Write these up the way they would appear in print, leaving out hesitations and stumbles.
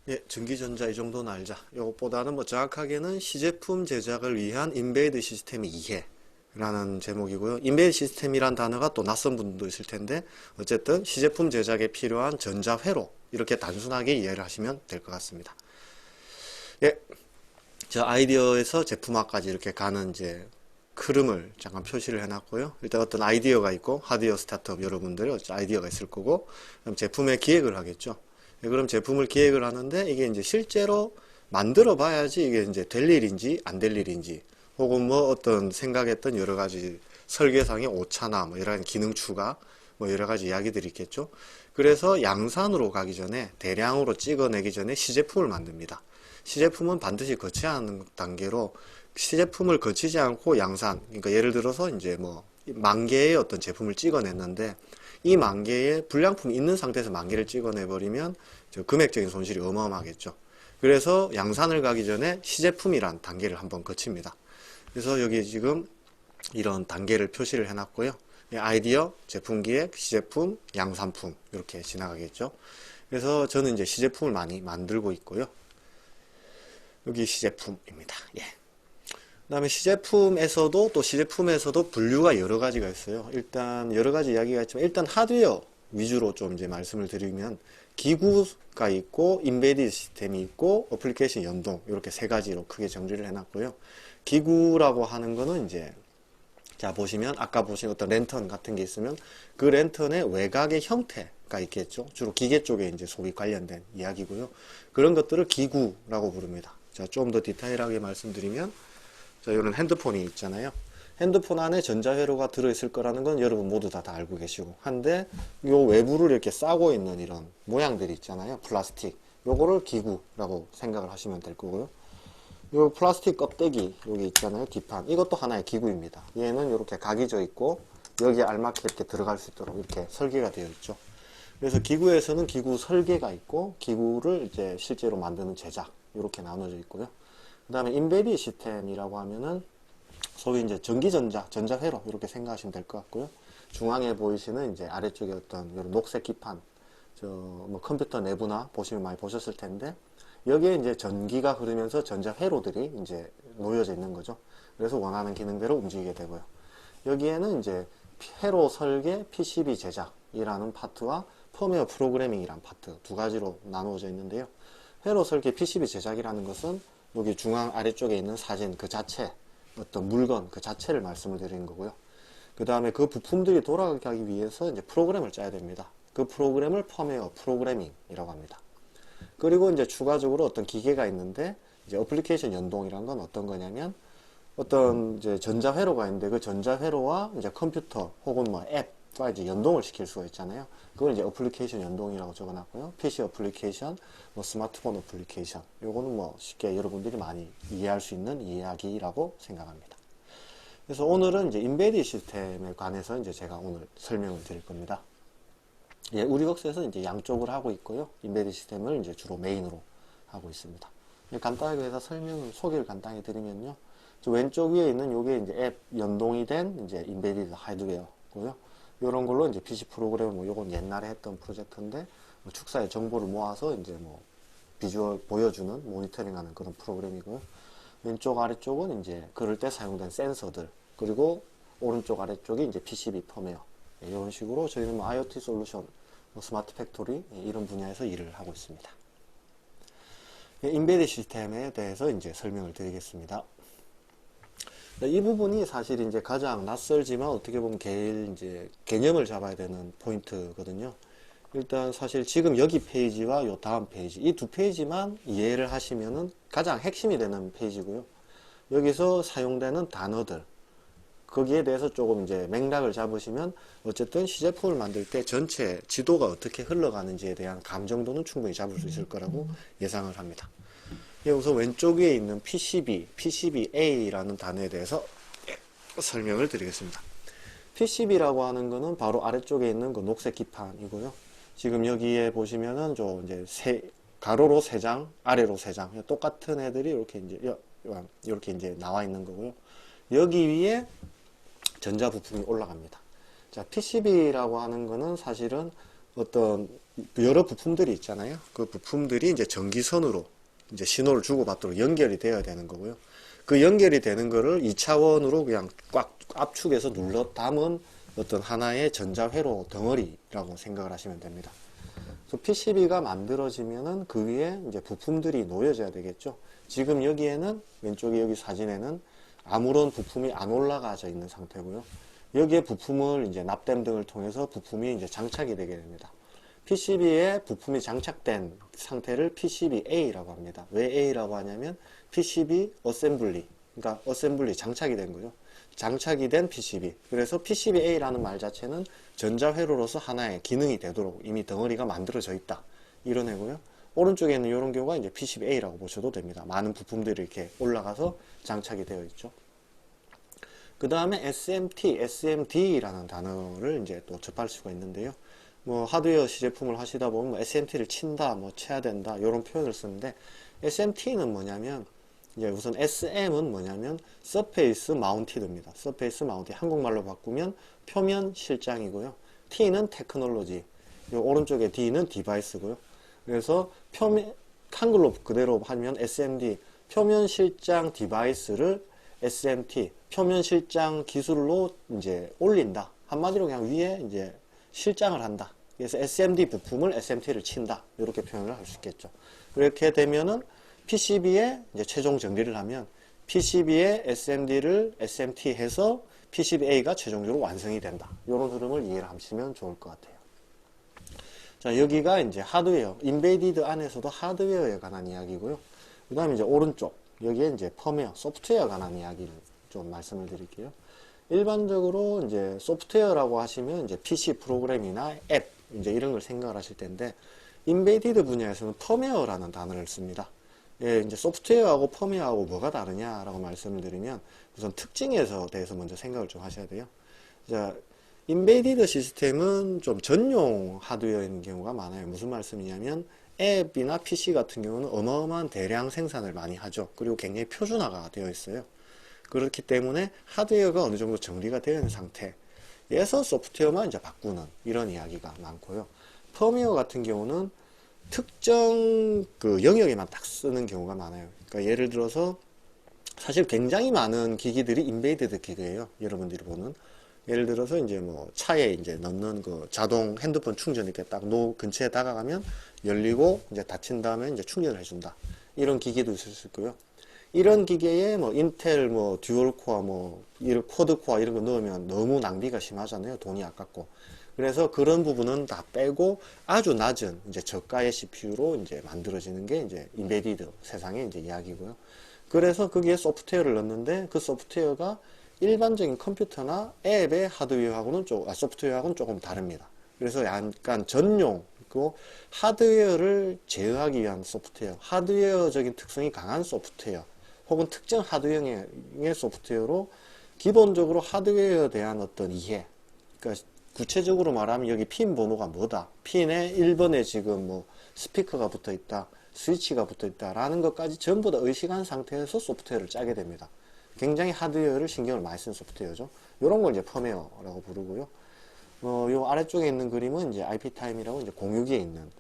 예, 전기전자 이 정도는 알자. 이것보다는 뭐 정확하게는 시제품 제작을 위한 인베이드 시스템의 이해라는 제목이고요. 인베이드 시스템이란 단어가 또 낯선 분도 있을 텐데 어쨌든 시제품 제작에 필요한 전자회로 이렇게 단순하게 이해를 하시면 될 것 같습니다. 예, 저 아이디어에서 제품화까지 이렇게 가는 이제 흐름을 잠깐 표시를 해놨고요. 일단 어떤 아이디어가 있고 하드웨어 스타트업 여러분들의 아이디어가 있을 거고 그럼 제품의 기획을 하겠죠. 예, 그럼 제품을 기획을 하는데 이게 이제 실제로 만들어 봐야지 이게 이제 될 일인지 안 될 일인지 혹은 뭐 어떤 생각했던 여러 가지 설계상의 오차나 뭐 여러 가지 기능 추가 뭐 여러 가지 이야기들이 있겠죠. 그래서 양산으로 가기 전에 대량으로 찍어내기 전에 시제품을 만듭니다. 시제품은 반드시 거쳐야 하는 단계로 시제품을 거치지 않고 양산, 그러니까 예를 들어서 이제 뭐 만 개의 어떤 제품을 찍어냈는데 이 만 개의 불량품이 있는 상태에서 만 개를 찍어내버리면 저 금액적인 손실이 어마어마하겠죠. 그래서 양산을 가기 전에 시제품이란 단계를 한번 거칩니다. 그래서 여기 지금 이런 단계를 표시를 해놨고요. 아이디어, 제품 기획, 시제품, 양산품 이렇게 지나가겠죠. 그래서 저는 이제 시제품을 많이 만들고 있고요. 여기 시제품입니다. 예. 그 다음에 시제품에서도 또 시제품에서도 분류가 여러 가지가 있어요. 일단 여러 가지 이야기가 있지만 일단 하드웨어 위주로 좀 이제 말씀을 드리면 기구가 있고 인베디드 시스템이 있고 어플리케이션 연동 이렇게 세 가지로 크게 정리를 해놨고요. 기구라고 하는 거는 이제 자 보시면 아까 보신 어떤 랜턴 같은 게 있으면 그 랜턴의 외곽의 형태가 있겠죠. 주로 기계 쪽에 이제 소위 관련된 이야기고요. 그런 것들을 기구라고 부릅니다. 자, 좀 더 디테일하게 말씀드리면 자, 이런 핸드폰이 있잖아요. 핸드폰 안에 전자회로가 들어있을 거라는 건 여러분 모두 다 알고 계시고 한데 요 외부를 이렇게 싸고 있는 이런 모양들이 있잖아요. 플라스틱. 요거를 기구라고 생각을 하시면 될 거고요. 요 플라스틱 껍데기 여기 있잖아요. 뒷판. 이것도 하나의 기구입니다. 얘는 이렇게 각이 져 있고 여기에 알맞게 이렇게 들어갈 수 있도록 이렇게 설계가 되어 있죠. 그래서 기구에서는 기구 설계가 있고 기구를 이제 실제로 만드는 제작 이렇게 나눠져 있고요. 그 다음에 인베디드 시스템이라고 하면은 소위 이제 전기전자, 전자회로 이렇게 생각하시면 될 것 같고요. 중앙에 보이시는 이제 아래쪽에 어떤 이런 녹색 기판, 저 뭐 컴퓨터 내부나 보시면 많이 보셨을 텐데 여기에 이제 전기가 흐르면서 전자회로들이 이제 놓여져 있는 거죠. 그래서 원하는 기능대로 움직이게 되고요. 여기에는 이제 회로 설계, PCB 제작이라는 파트와 펌웨어 프로그래밍이라는 파트 두 가지로 나누어져 있는데요. 회로 설계, PCB 제작이라는 것은 여기 중앙 아래쪽에 있는 사진 그 자체, 어떤 물건 그 자체를 말씀을 드리는 거고요. 그 다음에 그 부품들이 돌아가기 위해서 이제 프로그램을 짜야 됩니다. 그 프로그램을 펌웨어 프로그래밍이라고 합니다. 그리고 이제 추가적으로 어떤 기계가 있는데 이제 어플리케이션 연동이란 건 어떤 거냐면 어떤 이제 전자회로가 있는데 그 전자회로와 이제 컴퓨터 혹은 뭐 앱과 이제 연동을 시킬 수가 있잖아요. 그걸 이제 어플리케이션 연동이라고 적어놨고요. PC 어플리케이션, 뭐 스마트폰 어플리케이션. 요거는 뭐 쉽게 여러분들이 많이 이해할 수 있는 이야기라고 생각합니다. 그래서 오늘은 이제 인베디드 시스템에 관해서 이제 제가 오늘 설명을 드릴 겁니다. 예, 우리웍스에서 이제 양쪽을 하고 있고요. 인베디드 시스템을 이제 주로 메인으로 하고 있습니다. 간단하게 해서 소개를 간단히 드리면요. 저 왼쪽 위에 있는 요게 이제 앱 연동이 된 이제 인베디드 하드웨어고요. 요런 걸로 이제 PC 프로그램 뭐 요건 옛날에 했던 프로젝트인데 뭐 축사의 정보를 모아서 이제 뭐 비주얼 보여주는 모니터링하는 그런 프로그램이고요. 왼쪽 아래쪽은 이제 그럴 때 사용된 센서들 그리고 오른쪽 아래쪽이 이제 PCB 펌웨어 이런 식으로 저희는 뭐 IoT 솔루션, 뭐 스마트 팩토리 이런 분야에서 일을 하고 있습니다. 인베디드 시스템에 대해서 이제 설명을 드리겠습니다. 이 부분이 사실 이제 가장 낯설지만 어떻게 보면 제일 이제 개념을 잡아야 되는 포인트거든요. 일단 사실 지금 여기 페이지와 요 다음 페이지 이 두 페이지만 이해를 하시면은 가장 핵심이 되는 페이지고요. 여기서 사용되는 단어들 거기에 대해서 조금 이제 맥락을 잡으시면 어쨌든 시제품을 만들 때 전체 지도가 어떻게 흘러가는지에 대한 감 정도는 충분히 잡을 수 있을 거라고 예상을 합니다. 우선 왼쪽 위에 있는 PCB, PCBA라는 단어에 대해서 설명을 드리겠습니다. PCB라고 하는 거는 바로 아래쪽에 있는 그 녹색 기판이고요. 지금 여기에 보시면은 저 이제 가로로 3장, 아래로 3장 똑같은 애들이 이렇게 이제 나와 있는 거고요. 여기 위에 전자 부품이 올라갑니다. 자, PCB라고 하는 거는 사실은 어떤 여러 부품들이 있잖아요. 그 부품들이 이제 전기선으로 이제 신호를 주고받도록 연결이 되어야 되는 거고요. 그 연결이 되는 거를 2차원으로 그냥 꽉 압축해서 눌러 담은 어떤 하나의 전자회로 덩어리라고 생각을 하시면 됩니다. 그래서 PCB가 만들어지면은 그 위에 이제 부품들이 놓여져야 되겠죠. 지금 여기에는 왼쪽에 여기 사진에는 아무런 부품이 안 올라가져 있는 상태고요. 여기에 부품을 이제 납땜 등을 통해서 부품이 이제 장착이 되게 됩니다. PCB에 부품이 장착된 상태를 PCBA라고 합니다. 왜 A라고 하냐면 PCB 어셈블리, 그러니까 어셈블리 장착이 된 거죠. 장착이 된 PCB. 그래서 PCBA라는 말 자체는 전자회로로서 하나의 기능이 되도록 이미 덩어리가 만들어져 있다. 이런 애고요. 오른쪽에는 이런 경우가 이제 PCBA라고 보셔도 됩니다. 많은 부품들이 이렇게 올라가서 장착이 되어 있죠. 그 다음에 SMT, SMD라는 단어를 이제 또 접할 수가 있는데요. 뭐 하드웨어 시제품을 하시다 보면 뭐 SMT를 친다, 뭐 쳐야 된다 이런 표현을 쓰는데 SMT는 뭐냐면 이제 우선 SM은 뭐냐면 Surface Mounted입니다. Surface Mounted 한국말로 바꾸면 표면 실장이고요. T는 Technology, 오른쪽에 D는 Device고요. 그래서 표면 한글로 그대로 하면 SMD 표면 실장 디바이스를 SMT 표면 실장 기술로 이제 올린다. 한마디로 그냥 위에 이제 실장을 한다. 그래서 SMD 부품을 SMT를 친다. 이렇게 표현을 할 수 있겠죠. 그렇게 되면은 PCB에 이제 최종 정리를 하면 PCB에 SMD를 SMT 해서 PCBA가 최종적으로 완성이 된다. 이런 흐름을 이해를 하시면 좋을 것 같아요. 자, 여기가 이제 하드웨어, 인베디드 안에서도 하드웨어에 관한 이야기고요. 그 다음에 이제 오른쪽, 여기에 이제 펌웨어, 소프트웨어에 관한 이야기를 좀 말씀을 드릴게요. 일반적으로 이제 소프트웨어라고 하시면 이제 PC 프로그램이나 앱, 이제 이런 걸 생각을 하실 텐데, 인베디드 분야에서는 펌웨어라는 단어를 씁니다. 예, 이제 소프트웨어하고 펌웨어하고 뭐가 다르냐라고 말씀을 드리면, 우선 특징에서 대해서 먼저 생각을 좀 하셔야 돼요. 자, 인베디드 시스템은 좀 전용 하드웨어인 경우가 많아요. 무슨 말씀이냐면 앱이나 PC 같은 경우는 어마어마한 대량 생산을 많이 하죠. 그리고 굉장히 표준화가 되어 있어요. 그렇기 때문에 하드웨어가 어느 정도 정리가 되어 있는 상태에서 소프트웨어만 이제 바꾸는 이런 이야기가 많고요. 펌웨어 같은 경우는 특정 그 영역에만 딱 쓰는 경우가 많아요. 그러니까 예를 들어서 사실 굉장히 많은 기기들이 인베디드 기기예요. 여러분들이 보는. 예를 들어서 이제 뭐 차에 이제 넣는 그 자동 핸드폰 충전 이렇게 딱 근처에 다가가면 열리고 이제 닫힌 다음에 이제 충전을 해준다. 이런 기기도 있을 수 있고요. 이런 기계에 뭐 인텔 뭐 듀얼 코어 뭐 이런 쿼드 코어 이런 거 넣으면 너무 낭비가 심하잖아요. 돈이 아깝고. 그래서 그런 부분은 다 빼고 아주 낮은 이제 저가의 CPU로 이제 만들어지는 게 이제 인베디드 세상의 이제 이야기고요. 그래서 거기에 소프트웨어를 넣는데 그 소프트웨어가 일반적인 컴퓨터나 앱의 하드웨어하고는 소프트웨어하고는 조금 다릅니다. 그래서 약간 전용, 그 하드웨어를 제어하기 위한 소프트웨어, 하드웨어적인 특성이 강한 소프트웨어, 혹은 특정 하드웨어의 소프트웨어로 기본적으로 하드웨어에 대한 어떤 이해, 그러니까 구체적으로 말하면 여기 핀 번호가 뭐다, 핀에 1번에 지금 뭐 스피커가 붙어 있다, 스위치가 붙어 있다 라는 것까지 전부 다 의식한 상태에서 소프트웨어를 짜게 됩니다. 굉장히 하드웨어를 신경을 많이 쓴 소프트웨어죠. 이런 걸 이제 펌웨어라고 부르고요. 요 아래쪽에 있는 그림은 이제 IP타임이라고 이제 공유기에 있는.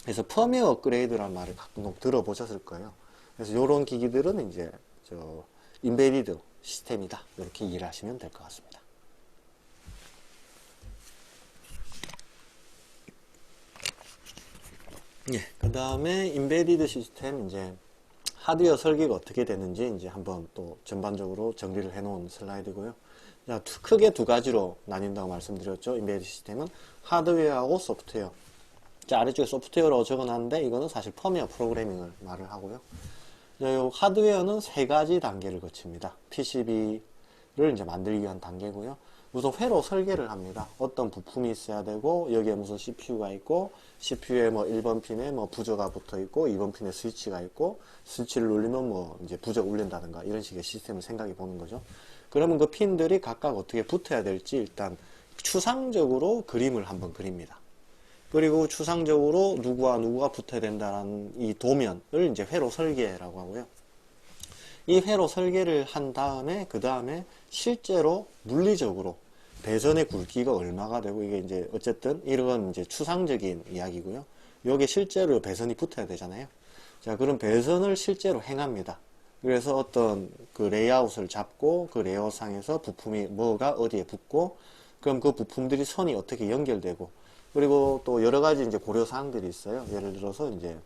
그래서 펌웨어 업그레이드라는 말을 가끔 들어보셨을 거예요. 그래서 이런 기기들은 이제 인베디드 시스템이다. 이렇게 이해를 하시면 될 것 같습니다. 예, 그 다음에 인베디드 시스템 이제 하드웨어 설계가 어떻게 되는지 이제 한번 또 전반적으로 정리를 해 놓은 슬라이드고요. 자, 크게 두 가지로 나뉜다고 말씀드렸죠. 인베디드 시스템은 하드웨어하고 소프트웨어. 자, 아래쪽에 소프트웨어라고 적어놨는데 이거는 사실 펌웨어 프로그래밍을 말을 하고요. 자, 요 하드웨어는 세 가지 단계를 거칩니다. PCB를 이제 만들기 위한 단계고요. 우선 회로 설계를 합니다. 어떤 부품이 있어야 되고 여기에 무슨 CPU가 있고 CPU에 뭐 1번 핀에 뭐 부저가 붙어 있고 2번 핀에 스위치가 있고 스위치를 눌리면 뭐 이제 부저가 울린다든가 이런 식의 시스템을 생각해 보는 거죠. 그러면 그 핀들이 각각 어떻게 붙어야 될지 일단 추상적으로 그림을 한번 그립니다. 그리고 추상적으로 누구와 누구가 붙어야 된다는 이 도면을 이제 회로 설계라고 하고요. 이 회로 설계를 한 다음에 그 다음에 실제로 물리적으로 배선의 굵기가 얼마가 되고, 이게 이제 어쨌든 이런 이제 추상적인 이야기고요. 여기에 실제로 배선이 붙어야 되잖아요. 자, 그럼 배선을 실제로 행합니다. 그래서 어떤 그 레이아웃을 잡고 그 레이아웃상에서 부품이 뭐가 어디에 붙고, 그럼 그 부품들이 선이 어떻게 연결되고, 그리고 또 여러 가지 이제 고려 사항들이 있어요. 예를 들어서 이제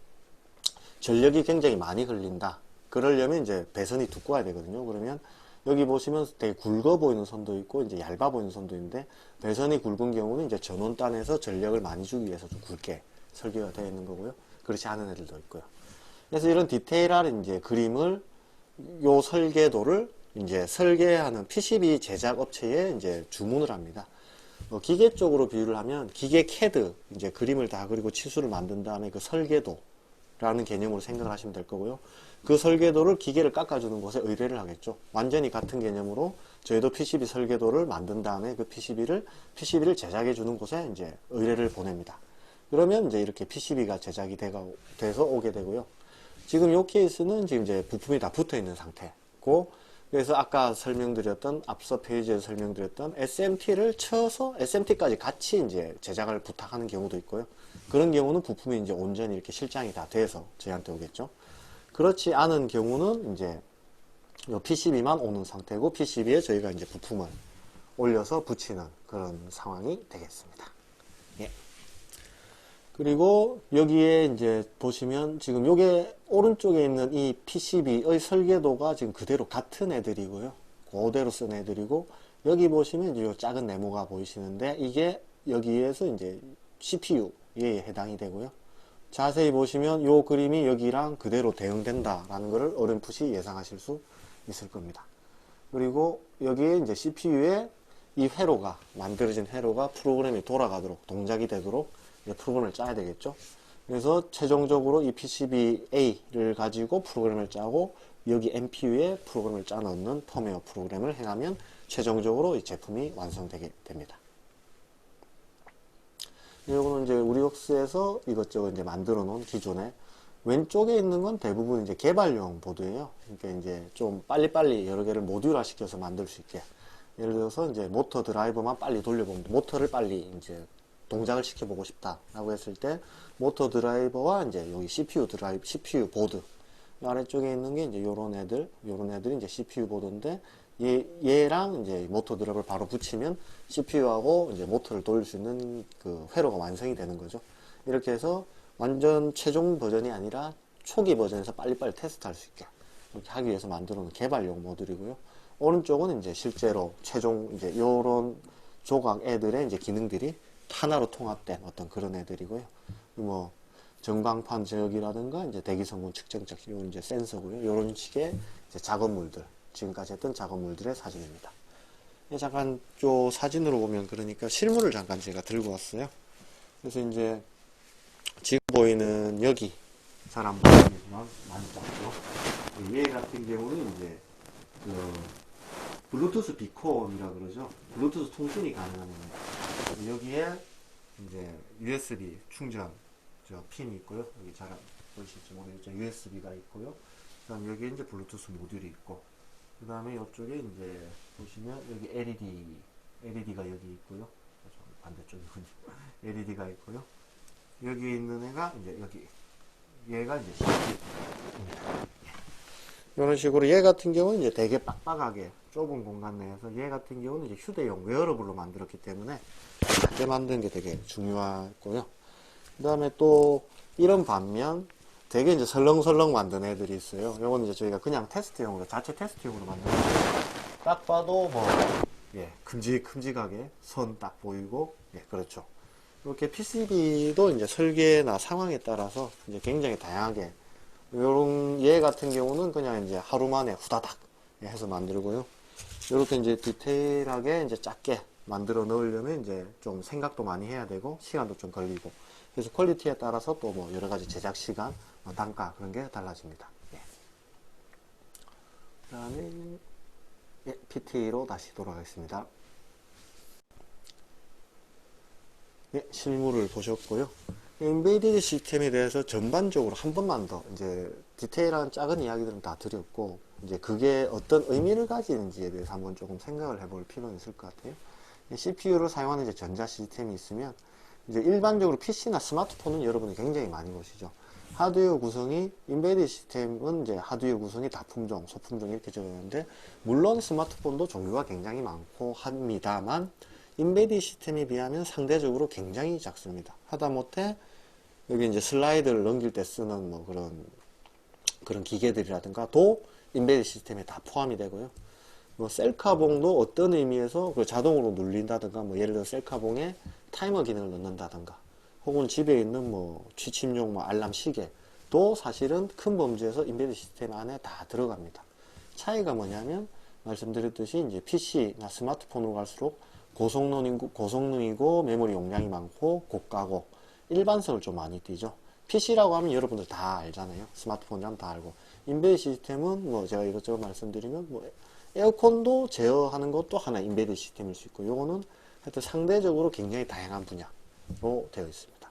전력이 굉장히 많이 흘린다. 그러려면 이제 배선이 두꺼워야 되거든요. 그러면 여기 보시면 되게 굵어 보이는 선도 있고 이제 얇아 보이는 선도 있는데, 배선이 굵은 경우는 이제 전원단에서 전력을 많이 주기 위해서 좀 굵게 설계가 되어 있는 거고요. 그렇지 않은 애들도 있고요. 그래서 이런 디테일한 이제 그림을, 요 설계도를 이제 설계하는 PCB 제작 업체에 이제 주문을 합니다. 기계 쪽으로 비유를 하면 기계 캐드, 이제 그림을 다 그리고 치수를 만든 다음에 그 설계도라는 개념으로 생각을 하시면 될 거고요. 그 설계도를 기계를 깎아주는 곳에 의뢰를 하겠죠. 완전히 같은 개념으로 저희도 PCB 설계도를 만든 다음에 그 PCB를 제작해 주는 곳에 이제 의뢰를 보냅니다. 그러면 이제 이렇게 PCB가 제작이 돼서 오게 되고요. 지금 이 케이스는 지금 이제 부품이 다 붙어 있는 상태고, 그래서 아까 설명드렸던, 앞서 페이지에서 설명드렸던 SMT를 쳐서 SMT까지 같이 이제 제작을 부탁하는 경우도 있고요. 그런 경우는 부품이 이제 온전히 이렇게 실장이 다 돼서 저희한테 오겠죠. 그렇지 않은 경우는 이제 요 PCB만 오는 상태고, PCB에 저희가 이제 부품을 올려서 붙이는 그런 상황이 되겠습니다. 예. 그리고 여기에 이제 보시면 지금 요게 오른쪽에 있는 이 PCB의 설계도가 지금 그대로 같은 애들이고요. 그대로 쓴 애들이고, 여기 보시면 이제 요 작은 네모가 보이시는데, 이게 여기에서 이제 CPU에 해당이 되고요. 자세히 보시면 요 그림이 여기랑 그대로 대응된다라는 것을 어렴풋이 예상하실 수 있을 겁니다. 그리고 여기에 이제 CPU에 이 회로가, 만들어진 회로가 프로그램이 돌아가도록, 동작이 되도록 프로그램을 짜야 되겠죠. 그래서 최종적으로 이 PCB-A를 가지고 프로그램을 짜고, 여기 MPU에 프로그램을 짜 넣는 펌웨어 프로그램을 행하면 최종적으로 이 제품이 완성되게 됩니다. 이거는 이제 우리웍스에서 이것저것 이제 만들어 놓은 기존에, 왼쪽에 있는 건 대부분 이제 개발용 보드예요. 그러니까 이제 좀 빨리빨리 여러 개를 모듈화 시켜서 만들 수 있게. 예를 들어서 이제 모터 드라이버만 빨리 돌려보면, 모터를 빨리 이제 동작을 시켜보고 싶다라고 했을 때, 모터 드라이버와 이제 여기 CPU 드라이브, CPU 보드, 아래쪽에 있는 게 이제 요런 애들이 이제 CPU 보드인데, 얘랑 이제 모터 드라이버를 바로 붙이면 CPU하고 이제 모터를 돌릴 수 있는 그 회로가 완성이 되는 거죠. 이렇게 해서 완전 최종 버전이 아니라 초기 버전에서 빨리빨리 테스트할 수 있게 이렇게 하기 위해서 만들어 놓은 개발용 모듈이고요. 오른쪽은 이제 실제로 최종 이제 요런 조각 애들의 이제 기능들이 하나로 통합된 어떤 그런 애들이고요. 뭐 전광판 제어기라든가 이제 대기성분 측정적 요 이제 센서고요. 요런 식의 이제 작업물들, 지금까지 했던 작업물들의 사진입니다. 잠깐 요 사진으로 보면, 그러니까 실물을 잠깐 제가 들고 왔어요. 그래서 이제 지금 보이는 여기 잘 안 보이지만 많이 작죠. 얘 같은 경우는 이제 그 블루투스 비콘이라 그러죠. 블루투스 통신이 가능한 겁니다. 여기에 이제 USB 충전 핀이 있고요. 여기 잘 보이실지 모르겠죠. USB가 있고요. 그 다음 여기에 이제 블루투스 모듈이 있고, 그 다음에 이쪽에 이제 보시면 여기 LED가 여기 있고요. 반대쪽이군요. LED가 있고요. 여기 있는 애가 이제 여기, 얘가 이제 CPU입니다. 이런 식으로 얘 같은 경우는 이제 되게 빡빡하게 좁은 공간 내에서, 얘 같은 경우는 이제 휴대용 웨어러블로 만들었기 때문에 작게 만드는 게 되게 중요하고요. 그 다음에 또 이런 반면 되게 이제 설렁설렁 만든 애들이 있어요. 요거는 이제 저희가 그냥 테스트용으로, 자체 테스트용으로 만든 거예요. 딱 봐도 뭐, 예, 큼직큼직하게 선 딱 보이고, 예, 그렇죠. 이렇게 PCB도 이제 설계나 상황에 따라서 이제 굉장히 다양하게, 요런 얘 같은 경우는 그냥 이제 하루 만에 후다닥 해서 만들고요. 요렇게 이제 디테일하게 이제 작게 만들어 넣으려면 이제 좀 생각도 많이 해야 되고 시간도 좀 걸리고, 그래서 퀄리티에 따라서 또 뭐 여러 가지 제작 시간, 단가 그런 게 달라집니다. 예. 그다음에 예, PT로 다시 돌아가겠습니다. 예, 실물을 보셨고요. 인베이디드 시스템에 대해서 전반적으로 한 번만 더 이제 디테일한 작은 이야기들은 다 드렸고, 이제 그게 어떤 의미를 가지는지에 대해서 한번 조금 생각을 해볼 필요는 있을 것 같아요. CPU를 사용하는 이제 전자 시스템이 있으면 이제 일반적으로 PC나 스마트폰은 여러분이 굉장히 많이 보시죠. 하드웨어 구성이 인베디드 시스템은 이제 하드웨어 구성이 다품종, 소품종 이렇게 적어있는데 물론 스마트폰도 종류가 굉장히 많고 합니다만 인베디드 시스템에 비하면 상대적으로 굉장히 작습니다. 하다못해 여기 이제 슬라이드를 넘길 때 쓰는 뭐 그런 기계들이라든가 도 인베디드 시스템에 다 포함이 되고요. 뭐 셀카봉도 어떤 의미에서 그 자동으로 눌린다든가 뭐 예를 들어 셀카봉에 타이머 기능을 넣는다든가 혹은 집에 있는 뭐 취침용 뭐 알람 시계도 사실은 큰 범주에서 인베디드 시스템 안에 다 들어갑니다. 차이가 뭐냐면 말씀드렸듯이 이제 PC나 스마트폰으로 갈수록 고성능이고 메모리 용량이 많고 고가고 일반성을 좀 많이 띠죠. PC라고 하면 여러분들 다 알잖아요. 스마트폰이라면 다 알고. 인베디드 시스템은 뭐 제가 이것저것 말씀드리면 뭐 에어컨도 제어하는 것도 하나 인베디드 시스템일 수 있고 요거는 하여튼 상대적으로 굉장히 다양한 분야로 되어 있습니다.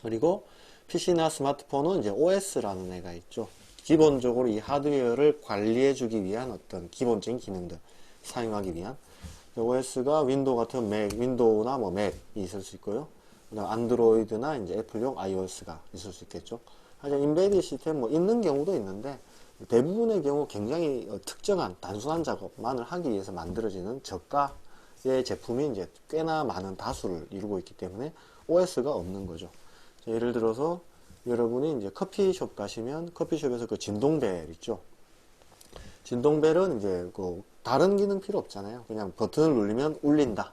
그리고 PC나 스마트폰은 이제 OS라는 애가 있죠. 기본적으로 이 하드웨어를 관리해 주기 위한 어떤 기본적인 기능들 사용하기 위한 OS가 윈도우 같은 맥, 윈도우나 뭐 맥이 있을 수 있고요. 그다음 안드로이드나 이제 애플용 iOS가 있을 수 있겠죠. 하지만 인베디드 시스템 뭐 있는 경우도 있는데 대부분의 경우 굉장히 특정한 단순한 작업만을 하기 위해서 만들어지는 저가의 제품이 이제 꽤나 많은 다수를 이루고 있기 때문에 OS가 없는 거죠. 예를 들어서 여러분이 이제 커피숍 가시면 커피숍에서 그 진동벨 있죠. 진동벨은 이제 그 다른 기능 필요 없잖아요. 그냥 버튼을 누르면 울린다.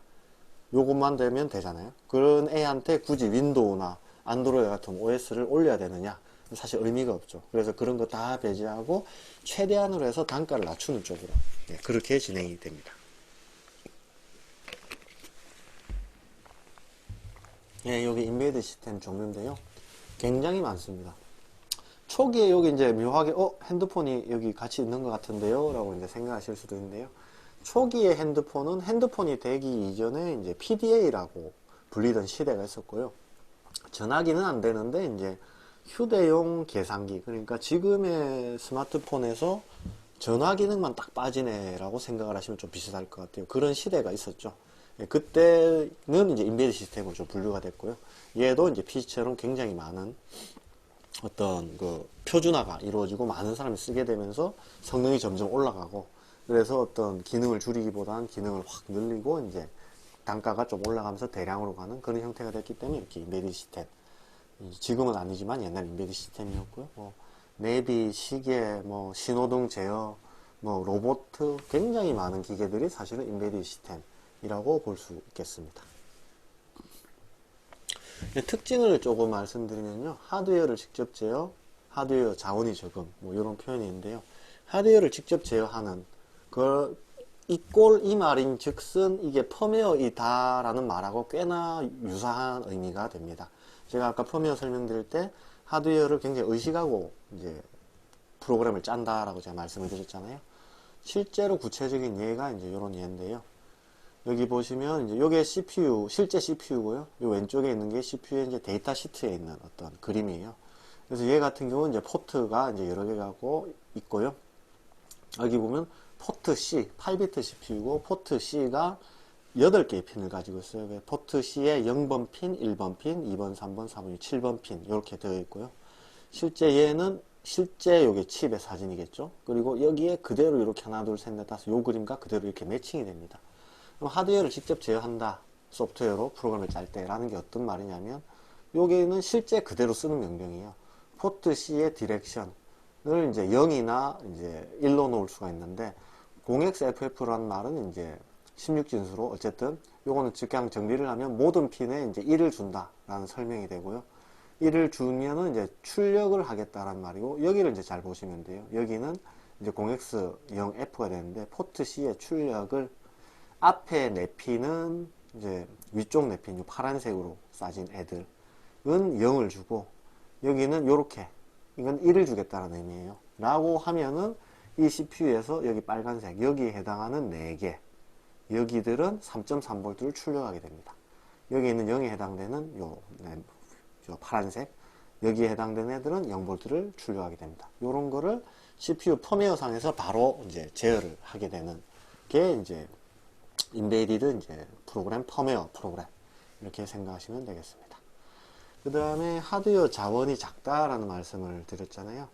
요것만 되면 되잖아요. 그런 애한테 굳이 윈도우나 안드로이드 같은 OS를 올려야 되느냐? 사실 의미가 없죠. 그래서 그런 거 다 배제하고 최대한으로 해서 단가를 낮추는 쪽으로 그렇게 진행이 됩니다. 여기 인베디드 시스템 종류인데요. 굉장히 많습니다. 초기에 여기 이제 묘하게 핸드폰이 여기 같이 있는 것 같은데요 라고 이제 생각하실 수도 있는데요. 초기의 핸드폰은 핸드폰이 되기 이전에 이제 PDA라고 불리던 시대가 있었고요. 전화기는 안 되는데 이제 휴대용 계산기, 그러니까 지금의 스마트폰에서 전화 기능만 딱 빠지네라고 생각을 하시면 좀 비슷할 것 같아요. 그런 시대가 있었죠. 그때는 이제 인베디드 시스템으로 좀 분류가 됐고요. 얘도 이제 PC처럼 굉장히 많은 어떤 그 표준화가 이루어지고 많은 사람이 쓰게 되면서 성능이 점점 올라가고, 그래서 어떤 기능을 줄이기보다는 기능을 확 늘리고 이제 단가가 좀 올라가면서 대량으로 가는 그런 형태가 됐기 때문에 이렇게 인베디드 시스템, 지금은 아니지만 옛날 인베디드 시스템이었고요. 뭐 내비, 시계, 뭐 신호등 제어, 뭐 로봇, 굉장히 많은 기계들이 사실은 인베디드 시스템이라고 볼 수 있겠습니다. 특징을 조금 말씀드리면요, 하드웨어를 직접 제어, 하드웨어 자원이 적음, 뭐 이런 표현이 있는데요. 하드웨어를 직접 제어하는 이 말인 즉슨 이게 펌웨어이다 라는 말하고 꽤나 유사한 의미가 됩니다. 제가 아까 펌웨어 설명드릴 때 하드웨어를 굉장히 의식하고 이제 프로그램을 짠다라고 제가 말씀을 드렸잖아요. 실제로 구체적인 예가 이제 이런 예인데요. 여기 보시면 이제 요게 CPU, 실제 CPU고요. 요 왼쪽에 있는 게 CPU의 이제 데이터 시트에 있는 어떤 그림이에요. 그래서 얘 같은 경우는 이제 포트가 이제 여러 개가 있고요. 여기 보면 포트 C, 8비트 CPU고 포트 C가 8개의 핀을 가지고 있어요. 포트 C에 0번 핀, 1번 핀, 2번, 3번, 4번, 7번 핀 이렇게 되어 있고요. 실제 얘는 실제 요게 칩의 사진이겠죠. 그리고 여기에 그대로 이렇게 하나, 둘, 셋, 넷, 다섯 요 그림과 그대로 이렇게 매칭이 됩니다. 그럼 하드웨어를 직접 제어한다. 소프트웨어로 프로그램을 짤 때라는 게 어떤 말이냐면 여기는 실제 그대로 쓰는 명령이에요. 포트 C의 디렉션을 이제 0이나 이제 1로 놓을 수가 있는데 0xFF라는 말은 이제 16진수로 어쨌든 요거는 그냥 정리를 하면 모든 핀에 이제 1을 준다라는 설명이 되고요. 1을 주면은 이제 출력을 하겠다라는 말이고, 여기를 이제 잘 보시면 돼요. 여기는 이제 0x0f가 되는데 포트 C의 출력을 앞에 네 핀은 이제 위쪽 네 핀, 파란색으로 싸진 애들은 0을 주고, 여기는 요렇게 이건 1을 주겠다는 의미예요. 라고 하면은 이 CPU에서 여기 빨간색, 여기에 해당하는 4개, 여기들은 3.3V를 출력하게 됩니다. 여기 있는 0에 해당되는 요 파란색, 여기에 해당되는 애들은 0V를 출력하게 됩니다. 요런 거를 CPU 펌웨어 상에서 바로 이제 제어를 하게 되는 게 이제 인베디드 이제 프로그램, 펌웨어 프로그램 이렇게 생각하시면 되겠습니다. 그 다음에 하드웨어 자원이 작다라는 말씀을 드렸잖아요.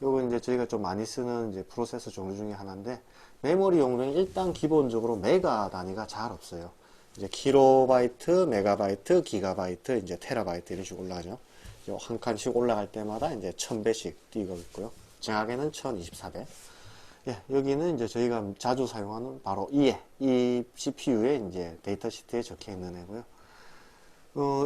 요거 이제 저희가 좀 많이 쓰는 이제 프로세서 종류 중에 하나인데, 메모리 용량이 일단 기본적으로 메가 단위가 잘 없어요. 이제 킬로바이트, 메가바이트, 기가바이트, 이제 테라바이트 이런 식으로 올라가죠. 한 칸씩 올라갈 때마다 이제 1000배씩 띄고 있고요. 정확하게는 1024배. 예, 여기는 이제 저희가 자주 사용하는 바로 이 CPU에 이제 데이터 시트에 적혀 있는 애고요.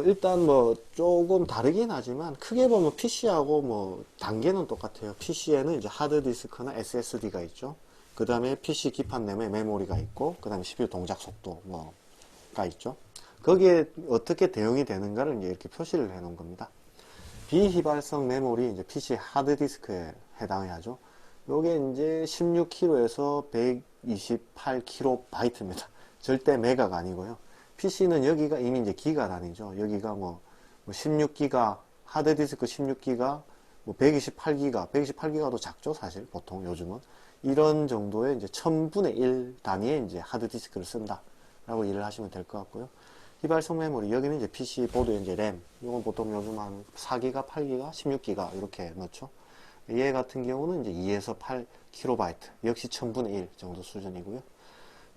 일단 뭐 조금 다르긴 하지만 크게 보면 PC하고 뭐 단계는 똑같아요. PC에는 이제 하드디스크나 SSD가 있죠. 그 다음에 PC 기판 내에 메모리가 있고, 그 다음에 CPU 동작 속도 뭐가 있죠. 거기에 어떻게 대응이 되는가를 이제 이렇게 표시를 해 놓은 겁니다. 비휘발성 메모리 이제 PC 하드디스크에 해당하죠. 요게 이제 16kb에서 128kb입니다. 절대 메가가 아니고요. PC는 여기가 이미 이제 기가 단위죠. 여기가 뭐 16기가, 하드디스크 16기가, 뭐 128기가, 128기가도 작죠, 사실, 보통 요즘은. 이런 정도의 이제 1000분의 1 단위의 이제 하드디스크를 쓴다. 라고 이해를 하시면 될 것 같고요. 휘발성 메모리, 여기는 이제 PC 보드에 이제 램, 이건 보통 요즘 한 4기가, 8기가, 16기가 이렇게 넣죠. 얘 같은 경우는 이제 2에서 8kB, 역시 1000분의 1 정도 수준이고요.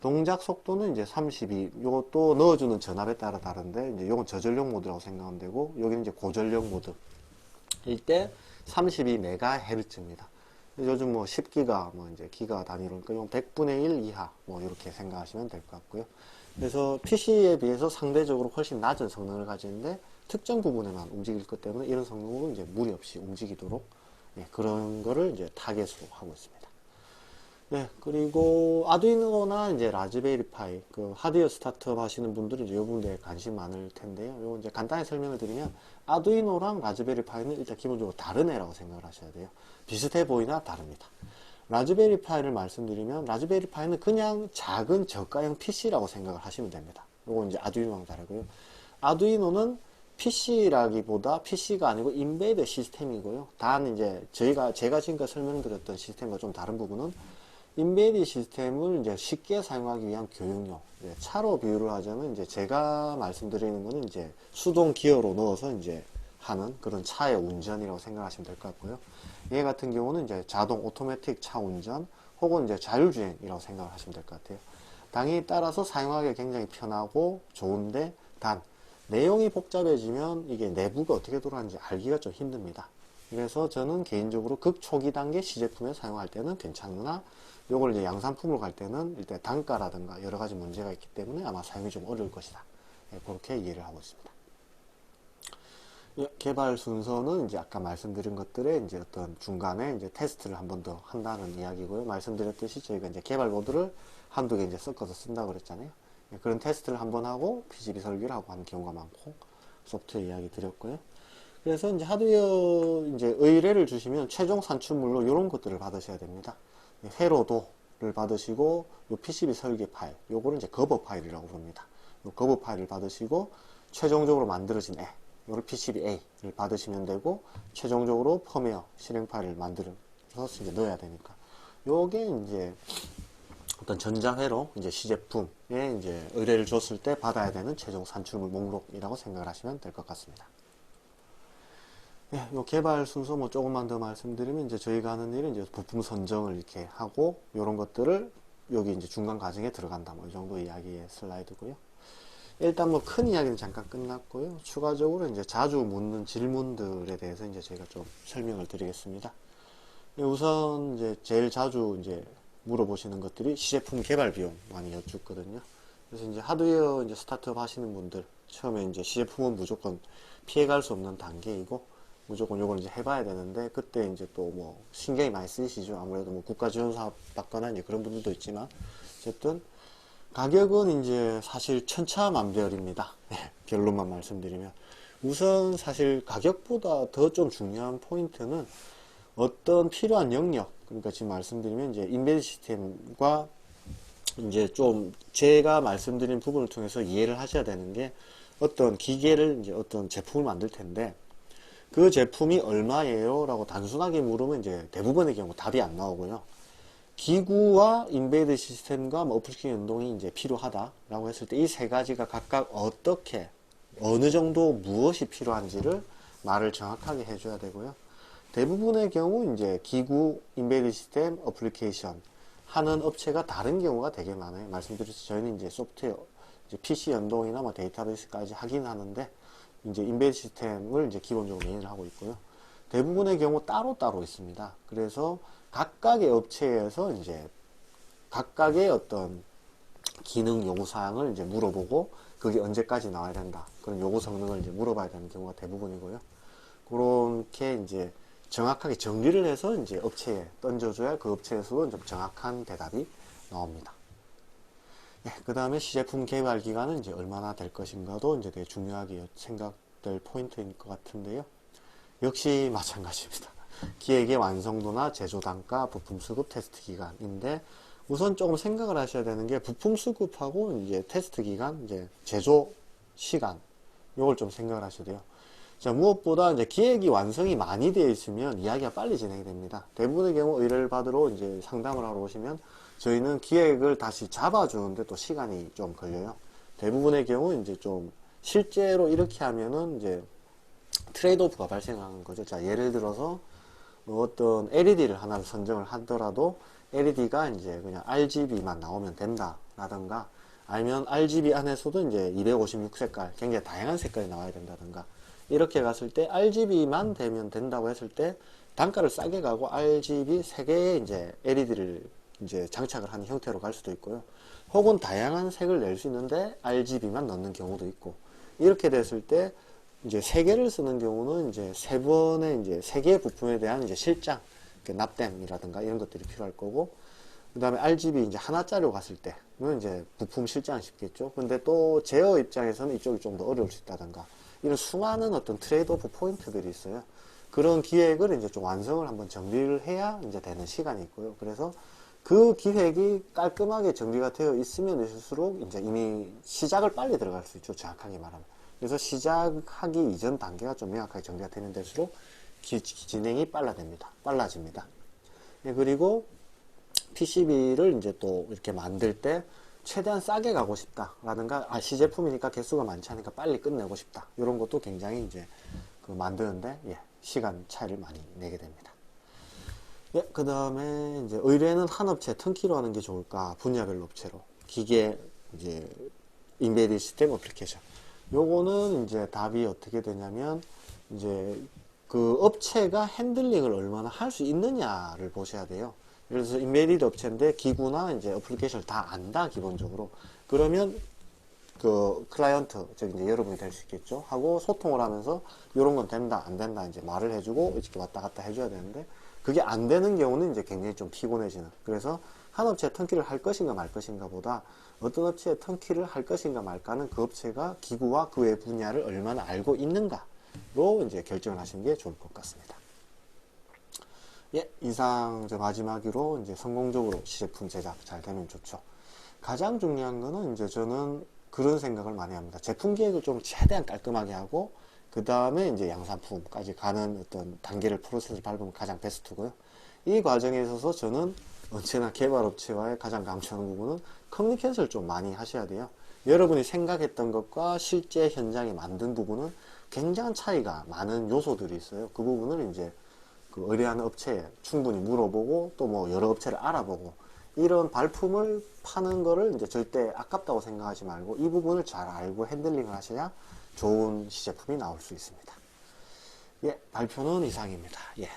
동작 속도는 이제 32, 요것도 넣어주는 전압에 따라 다른데, 이제 요건 저전력 모드라고 생각하면 되고, 여기는 이제 고전력 모드. 이때 32MHz입니다. 요즘 뭐 10기가, 뭐 이제 기가 단위로니까 용 100분의 1 이하, 뭐 이렇게 생각하시면 될 것 같고요. 그래서 PC에 비해서 상대적으로 훨씬 낮은 성능을 가지는데, 특정 부분에만 움직일 것 때문에 이런 성능으로 이제 무리 없이 움직이도록, 예, 그런 거를 이제 타겟으로 하고 있습니다. 네, 그리고 아두이노나 이제 라즈베리 파이, 그 하드웨어 스타트업 하시는 분들은 이제 이 부분에 관심 많을 텐데요. 요거 이제 간단히 설명을 드리면, 아두이노랑 라즈베리 파이는 일단 기본적으로 다른 애라고 생각을 하셔야 돼요. 비슷해 보이나 다릅니다. 라즈베리 파이를 말씀드리면, 라즈베리 파이는 그냥 작은 저가형 PC라고 생각을 하시면 됩니다. 요거 이제 아두이노랑 다르고요. 아두이노는 PC라기보다 PC가 아니고 인베이드 시스템이고요. 단 이제 제가 지금까지 설명드렸던 시스템과 좀 다른 부분은, 인베이드 시스템을 이제 쉽게 사용하기 위한 교육용. 차로 비유를 하자면 이제 제가 말씀드리는 거는 이제 수동 기어로 넣어서 이제 하는 그런 차의 운전이라고 생각하시면 될 것 같고요. 얘 같은 경우는 이제 자동 오토매틱 차 운전 혹은 이제 자율주행이라고 생각을 하시면 될 것 같아요. 당연히 따라서 사용하기 굉장히 편하고 좋은데, 단 내용이 복잡해지면 이게 내부가 어떻게 돌아가는지 알기가 좀 힘듭니다. 그래서 저는 개인적으로 극초기 단계 시제품에 사용할 때는 괜찮으나, 요걸 이제 양산품으로 갈 때는 일단 단가라든가 여러 가지 문제가 있기 때문에 아마 사용이 좀 어려울 것이다. 네, 그렇게 이해를 하고 있습니다. 개발 순서는 이제 아까 말씀드린 것들에 이제 어떤 중간에 이제 테스트를 한 번 더 한다는 이야기고요. 말씀드렸듯이 저희가 이제 개발 보드를 한두 개 이제 섞어서 쓴다고 그랬잖아요. 그런 테스트를 한 번 하고 PCB 설계를 하고 하는 경우가 많고, 소프트웨어 이야기 드렸고요. 그래서 이제 하드웨어 이제 의뢰를 주시면 최종 산출물로 이런 것들을 받으셔야 됩니다. 회로도를 받으시고, 요 PCB 설계 파일, 요거를 이제 거버 파일이라고 부릅니다. 요 거버 파일을 받으시고, 최종적으로 만들어진 애, 요를 PCB-A를 받으시면 되고, 최종적으로 펌웨어 실행 파일을 만들어서 이제 넣어야 되니까, 요게 이제 어떤 전자회로 이제 시제품에 이제 의뢰를 줬을 때 받아야 되는 최종 산출물 목록이라고 생각을 하시면 될 것 같습니다. 예, 요 개발 순서 뭐 조금만 더 말씀드리면, 이제 저희가 하는 일은 이제 부품 선정을 이렇게 하고, 요런 것들을 여기 이제 중간 과정에 들어간다. 뭐 이 정도 이야기의 슬라이드고요. 일단 뭐 큰 이야기는 잠깐 끝났고요. 추가적으로 이제 자주 묻는 질문들에 대해서 이제 저희가 좀 설명을 드리겠습니다. 우선 이제 제일 자주 이제 물어보시는 것들이 시제품 개발 비용 많이 여쭙거든요. 그래서 이제 하드웨어 이제 스타트업 하시는 분들, 처음에 이제 시제품은 무조건 피해갈 수 없는 단계이고, 무조건 요걸 이제 해봐야 되는데, 그때 이제 또 뭐 신경이 많이 쓰이시죠. 아무래도 뭐 국가 지원 사업 받거나 이제 그런 분들도 있지만, 어쨌든 가격은 이제 사실 천차만별입니다. 결론만 말씀드리면, 우선 사실 가격보다 더 좀 중요한 포인트는 어떤 필요한 영역, 그러니까 지금 말씀드리면 이제 인베드 시스템과 이제 좀 제가 말씀드린 부분을 통해서 이해를 하셔야 되는 게, 어떤 기계를 이제 어떤 제품을 만들 텐데, 그 제품이 얼마예요? 라고 단순하게 물으면 이제 대부분의 경우 답이 안 나오고요. 기구와 인베이드 시스템과 뭐 어플리케이션 연동이 이제 필요하다라고 했을 때 이 세 가지가 각각 어떻게 어느 정도 무엇이 필요한지를 말을 정확하게 해줘야 되고요. 대부분의 경우 이제 기구, 인베이드 시스템, 어플리케이션 하는 업체가 다른 경우가 되게 많아요. 말씀드렸듯이 저희는 이제 소프트웨어, 이제 PC 연동이나 뭐 데이터베이스까지 하긴 하는데 이제 인베이드 시스템을 이제 기본적으로 메인을 하고 있고요. 대부분의 경우 따로따로 있습니다. 그래서 각각의 업체에서 이제 각각의 어떤 기능 요구사항을 이제 물어보고 그게 언제까지 나와야 된다. 그런 요구 성능을 이제 물어봐야 되는 경우가 대부분이고요. 그렇게 이제 정확하게 정리를 해서 이제 업체에 던져줘야 그 업체에서도 좀 정확한 대답이 나옵니다. 네, 그 다음에 시제품 개발 기간은 이제 얼마나 될 것인가도 이제 되게 중요하게 생각될 포인트인 것 같은데요. 역시 마찬가지입니다. 기획의 완성도나 제조 단가, 부품 수급, 테스트 기간인데 우선 조금 생각을 하셔야 되는 게 부품 수급하고 이제 테스트 기간, 이제 제조 시간 요걸 좀 생각을 하셔야 돼요. 자, 무엇보다 이제 기획이 완성이 많이 되어 있으면 이야기가 빨리 진행이 됩니다. 대부분의 경우 의뢰를 받으러 이제 상담을 하러 오시면 저희는 기획을 다시 잡아주는데 또 시간이 좀 걸려요. 대부분의 경우 이제 좀 실제로 이렇게 하면은 이제 트레이드오프가 발생하는 거죠. 자, 예를 들어서 뭐 어떤 LED를 하나를 선정을 하더라도 LED가 이제 그냥 RGB만 나오면 된다 라든가 아니면 RGB 안에서도 이제 256색깔 굉장히 다양한 색깔이 나와야 된다든가 이렇게 갔을 때 RGB만 되면 된다고 했을 때 단가를 싸게 가고 RGB 3개의 이제 LED를 이제 장착을 하는 형태로 갈 수도 있고요. 혹은 다양한 색을 낼 수 있는데 RGB만 넣는 경우도 있고 이렇게 됐을 때 이제 3개를 쓰는 경우는 이제 3번의 이제 3개의 부품에 대한 이제 실장, 납땜이라든가 이런 것들이 필요할 거고, 그 다음에 RGB 이제 하나짜리로 갔을 때는 이제 부품 실장이 쉽겠죠. 근데 또 제어 입장에서는 이쪽이 좀 더 어려울 수 있다든가, 이런 수많은 어떤 트레이드 오프 포인트들이 있어요. 그런 기획을 이제 좀 완성을 한번 정리를 해야 이제 되는 시간이 있고요. 그래서 그 기획이 깔끔하게 정리가 되어 있으면 있을수록 이제 이미 시작을 빨리 들어갈 수 있죠. 정확하게 말하면. 그래서 시작하기 이전 단계가 좀 명확하게 정리가 되는 데일수록 진행이 빨라집니다. 네, 그리고 PCB를 이제 또 이렇게 만들 때 최대한 싸게 가고 싶다라든가 시제품이니까 개수가 많지 않으니까 빨리 끝내고 싶다. 이런 것도 굉장히 이제 그 만드는데 시간 차이를 많이 내게 됩니다. 그 다음에 이제 의뢰는 한 업체 턴키로 하는 게 좋을까? 분야별 업체로. 기계, 이제, 인베디드 시스템 어플리케이션. 요거는 이제 답이 어떻게 되냐면, 이제 그 업체가 핸들링을 얼마나 할 수 있느냐를 보셔야 돼요. 예를 들어서 인베디드 업체인데 기구나 이제 어플리케이션을 다 안다, 기본적으로. 그러면 그 클라이언트, 즉 이제 여러분이 될 수 있겠죠. 하고 소통을 하면서 이런 건 된다, 안 된다 이제 말을 해주고 이렇게 왔다 갔다 해줘야 되는데 그게 안 되는 경우는 이제 굉장히 좀 피곤해지는. 그래서 한 업체에 턴키를 할 것인가 말 것인가 보다 어떤 업체에 턴키를 할 것인가 말까는 그 업체가 기구와 그 외 분야를 얼마나 알고 있는가로 이제 결정을 하시는 게 좋을 것 같습니다. 이상 마지막으로 이제 성공적으로 시제품 제작 잘 되면 좋죠. 가장 중요한 거는 이제 저는 그런 생각을 많이 합니다. 제품 기획을 좀 최대한 깔끔하게 하고 그 다음에 이제 양산품까지 가는 어떤 단계를 프로세스를 밟으면 가장 베스트고요. 이 과정에 있어서 저는 언제나 개발업체와의 가장 강추하는 부분은 커뮤니케이션을 좀 많이 하셔야 돼요. 여러분이 생각했던 것과 실제 현장에 만든 부분은 굉장한 차이가 많은 요소들이 있어요. 그 부분을 이제 그 의뢰하는 업체에 충분히 물어보고 또 뭐 여러 업체를 알아보고 이런 발품을 파는 거를 이제 절대 아깝다고 생각하지 말고 이 부분을 잘 알고 핸들링을 하셔야 좋은 시제품이 나올 수 있습니다. 발표는 이상입니다. 이제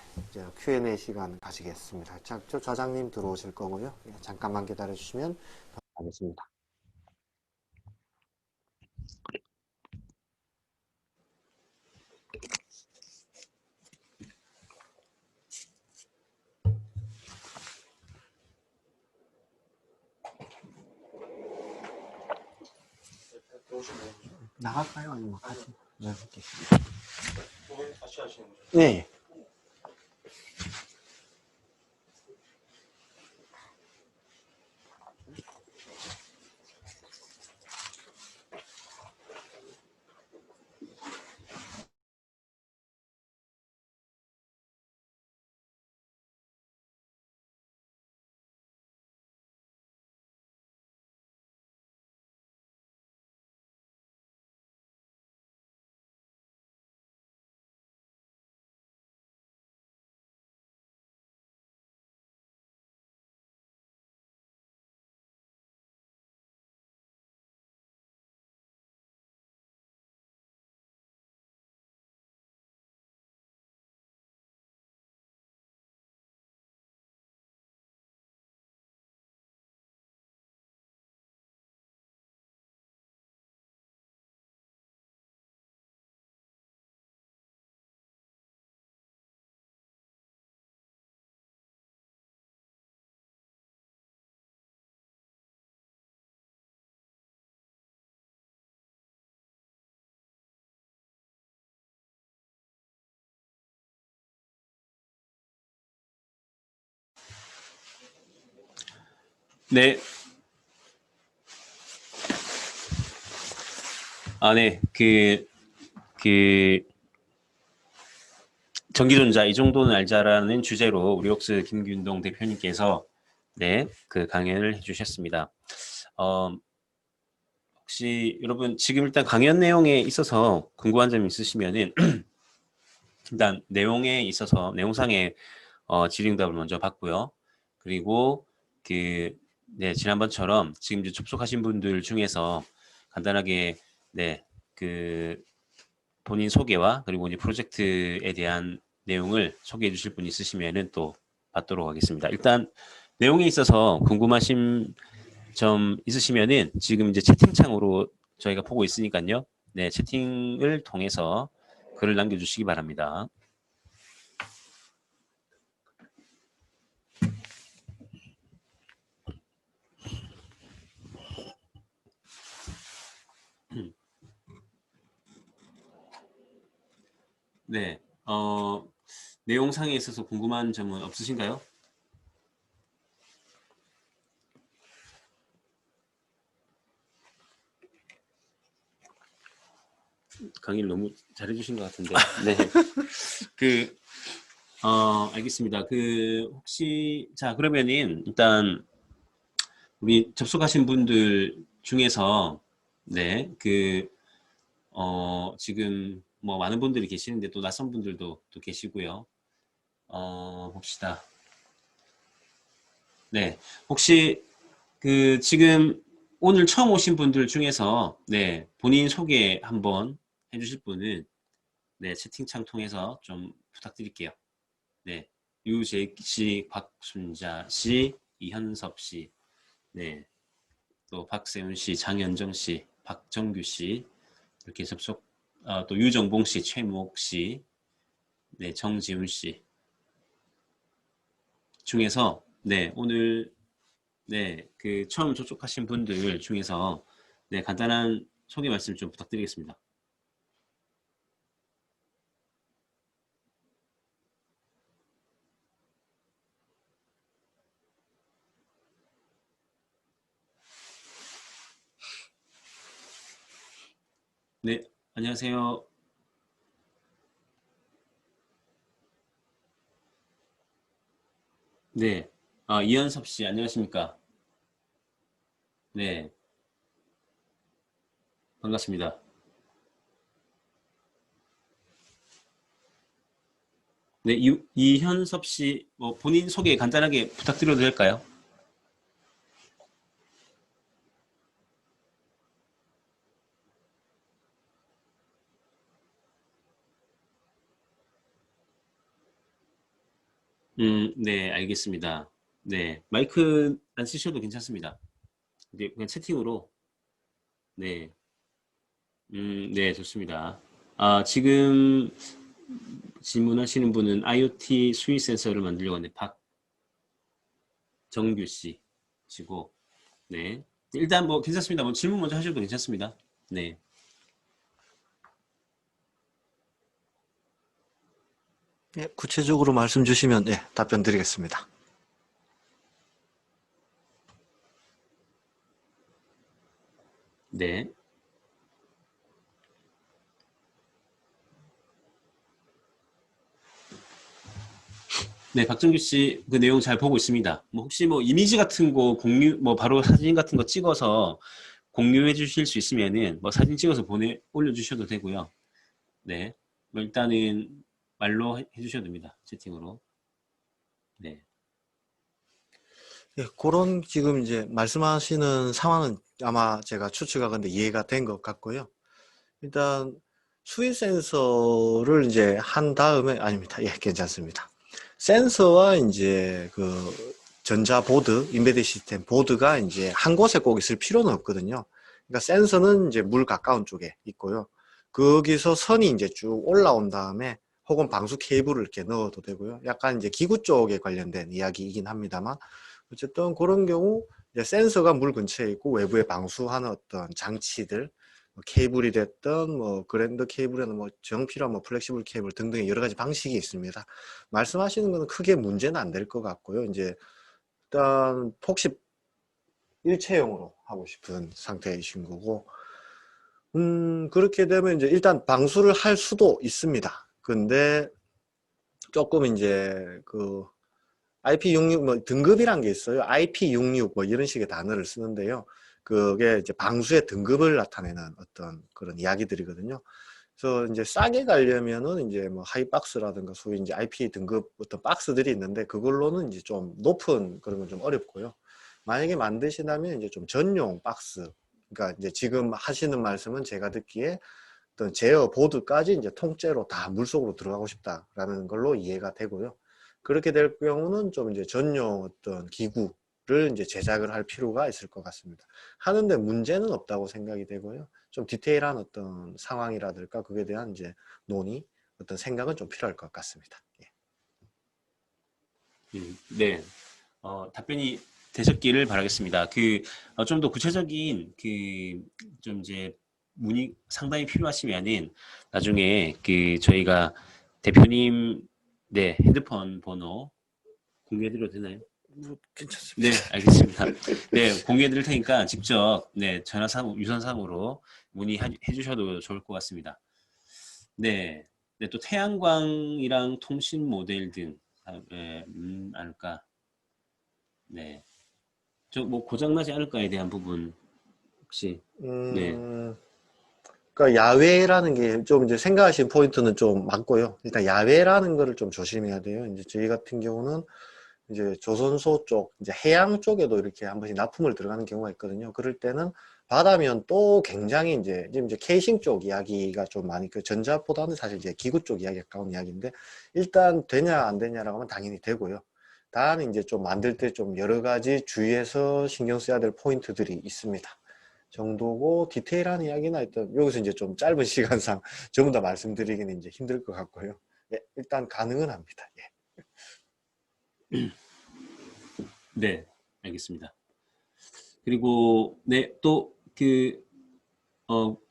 Q&A 시간 가지겠습니다. 자, 저 좌장님 들어오실 거고요. 잠깐만 기다려 주시면 하겠습니다. 나갈까요? 아니면 같이? 네, 할게요. 같이 하시는 거죠? 네. 네. 네. 그, 전기전자 이 정도는 알자라는 주제로 우리 옥스 김균동 대표님께서 네, 그 강연을 해주셨습니다. 혹시 여러분 지금 일단 강연 내용에 있어서 궁금한 점 있으시면은 일단 내용에 있어서 내용상의 질의응답을 먼저 받고요. 그리고 네, 지난번처럼 지금 이제 접속하신 분들 중에서 간단하게 네, 그 본인 소개와 그리고 이제 프로젝트에 대한 내용을 소개해 주실 분 있으시면은 또 받도록 하겠습니다. 일단 내용에 있어서 궁금하신 점 있으시면은 지금 이제 채팅창으로 저희가 보고 있으니까요. 네, 채팅을 통해서 글을 남겨주시기 바랍니다. 네, 내용상에 있어서 궁금한 점은 없으신가요? 강의를 너무 잘해주신 것 같은데. 네. 알겠습니다. 혹시, 자, 그러면은, 일단, 우리 접속하신 분들 중에서, 네, 지금, 뭐, 많은 분들이 계시는데, 또 낯선 분들도 또 계시고요. 봅시다. 네. 혹시, 지금, 오늘 처음 오신 분들 중에서, 네, 본인 소개 한번 해주실 분은, 네, 채팅창 통해서 좀 부탁드릴게요. 네. 유재익 씨, 박순자 씨, 이현섭 씨, 네. 또 박세훈 씨, 장현정 씨, 박정규 씨, 이렇게 또 유정봉 씨, 최목 씨, 네, 정지훈 씨 중에서, 네, 오늘, 네, 처음 접촉하신 분들 중에서, 네, 간단한 소개 말씀 좀 부탁드리겠습니다. 네, 안녕하세요. 네, 이현섭 씨, 안녕하십니까? 네, 반갑습니다. 네, 이현섭 씨, 뭐 본인 소개 간단하게 부탁드려도 될까요? 네, 알겠습니다. 네, 마이크 안 쓰셔도 괜찮습니다. 이제 그냥 채팅으로, 네, 네, 좋습니다. 지금 질문하시는 분은 IoT 수위 센서를 만들려고 하는데, 박정규 씨시고, 네. 일단 뭐 괜찮습니다. 뭐 질문 먼저 하셔도 괜찮습니다. 네. 예, 구체적으로 말씀 주시면 예, 답변 드리겠습니다. 네. 네, 박정규 씨 그 내용 잘 보고 있습니다. 뭐 혹시 뭐 이미지 같은 거 뭐 바로 사진 같은 거 찍어서 공유해 주실 수 있으면은 뭐 사진 찍어서 올려주셔도 되고요. 네. 뭐 일단은 말로 해주셔도 됩니다. 채팅으로. 네. 예, 그런 지금 이제 말씀하시는 상황은 아마 제가 추측하건데 이해가 된 것 같고요. 일단 수위 센서를 이제 한 다음에 아닙니다. 예, 괜찮습니다. 센서와 이제 그 전자 보드, 인베드 시스템 보드가 이제 한 곳에 꼭 있을 필요는 없거든요. 그러니까 센서는 이제 물 가까운 쪽에 있고요. 거기서 선이 이제 쭉 올라온 다음에 혹은 방수 케이블을 이렇게 넣어도 되고요. 약간 이제 기구 쪽에 관련된 이야기이긴 합니다만 어쨌든 그런 경우 이제 센서가 물 근처에 있고 외부에 방수하는 어떤 장치들 뭐 케이블이 됐던 뭐 그랜드 케이블이나 뭐 정필화 뭐 플렉시블 케이블 등등의 여러 가지 방식이 있습니다. 말씀하시는 거는 크게 문제는 안 될 것 같고요. 이제 일단 혹시 일체형으로 하고 싶은 상태이신 거고, 그렇게 되면 이제 일단 방수를 할 수도 있습니다. 근데 조금 이제 그 IP66 뭐 등급이란 게 있어요. IP66 뭐 이런 식의 단어를 쓰는데요. 그게 이제 방수의 등급을 나타내는 어떤 그런 이야기들이거든요. 그래서 이제 싸게 가려면은 이제 뭐 하이박스라든가 소위 이제 IP 등급 어떤 박스들이 있는데 그걸로는 이제 좀 높은 그런 건 좀 어렵고요. 만약에 만드신다면 이제 좀 전용 박스. 그러니까 이제 지금 하시는 말씀은 제가 듣기에 어떤 제어 보드까지 이제 통째로 다 물속으로 들어가고 싶다라는 걸로 이해가 되고요. 그렇게 될 경우는 좀 이제 전용 어떤 기구를 이제 제작을 할 필요가 있을 것 같습니다. 하는데 문제는 없다고 생각이 되고요. 좀 디테일한 어떤 상황이라든가 그에 대한 이제 논의, 어떤 생각은 좀 필요할 것 같습니다. 예. 네. 답변이 되셨기를 바라겠습니다. 좀 더 구체적인, 좀 이제, 문의 상담이 필요하시면은, 나중에, 저희가 대표님, 네, 핸드폰 번호 공유해드려도 되나요? 뭐 괜찮습니다. 네, 알겠습니다. 네, 공유해드릴 테니까 직접, 네, 유선상으로 문의해 주셔도 좋을 것 같습니다. 네. 네, 또 태양광이랑 통신 모델 등, 않을까. 네. 저 뭐 고장나지 않을까에 대한 부분 혹시 네. 음, 그러니까 야외라는 게 좀 이제 생각하신 포인트는 좀 맞고요. 일단 야외라는 거를 좀 조심해야 돼요. 이제 저희 같은 경우는 이제 조선소 쪽, 이제 해양 쪽에도 이렇게 한 번씩 납품을 들어가는 경우가 있거든요. 그럴 때는 바다면 또 굉장히 이제, 지금 이제 케이싱 쪽 이야기가 좀 많이, 그 전자보다는 사실 이제 기구 쪽 이야기에 가까운 이야기인데, 일단 되냐 안 되냐라고 하면 당연히 되고요. 다만 이제 좀 만들 때 좀 여러 가지 주의해서 신경 써야 될 포인트들이 있습니다. 정도고, 디테일한 이야기나 일단 여기서 이제 좀 짧은 시간상 전부 다 말씀드리기는 이제 힘들 것 같고요. 예, 일단 가능은 합니다. 예. 네. 알겠습니다. 그리고 네, 또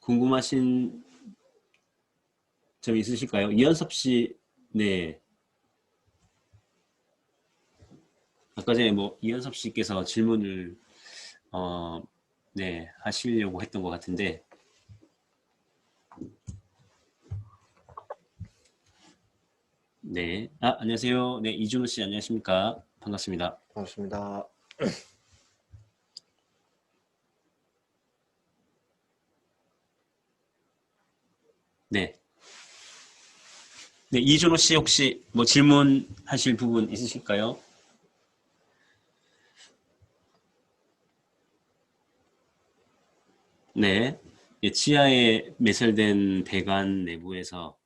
궁금하신 점 있으실까요? 이현섭 씨, 네. 아까 전에 뭐 이현섭 씨께서 질문을 어, 네, 하시려고 했던 것 같은데. 네. 안녕하세요. 네, 이준호 씨 안녕하십니까? 반갑습니다. 고맙습니다. 네. 네, 이준호 씨 혹시 뭐 질문하실 부분 있으실까요? 네. 예, 지하에 매설된 배관 내부에서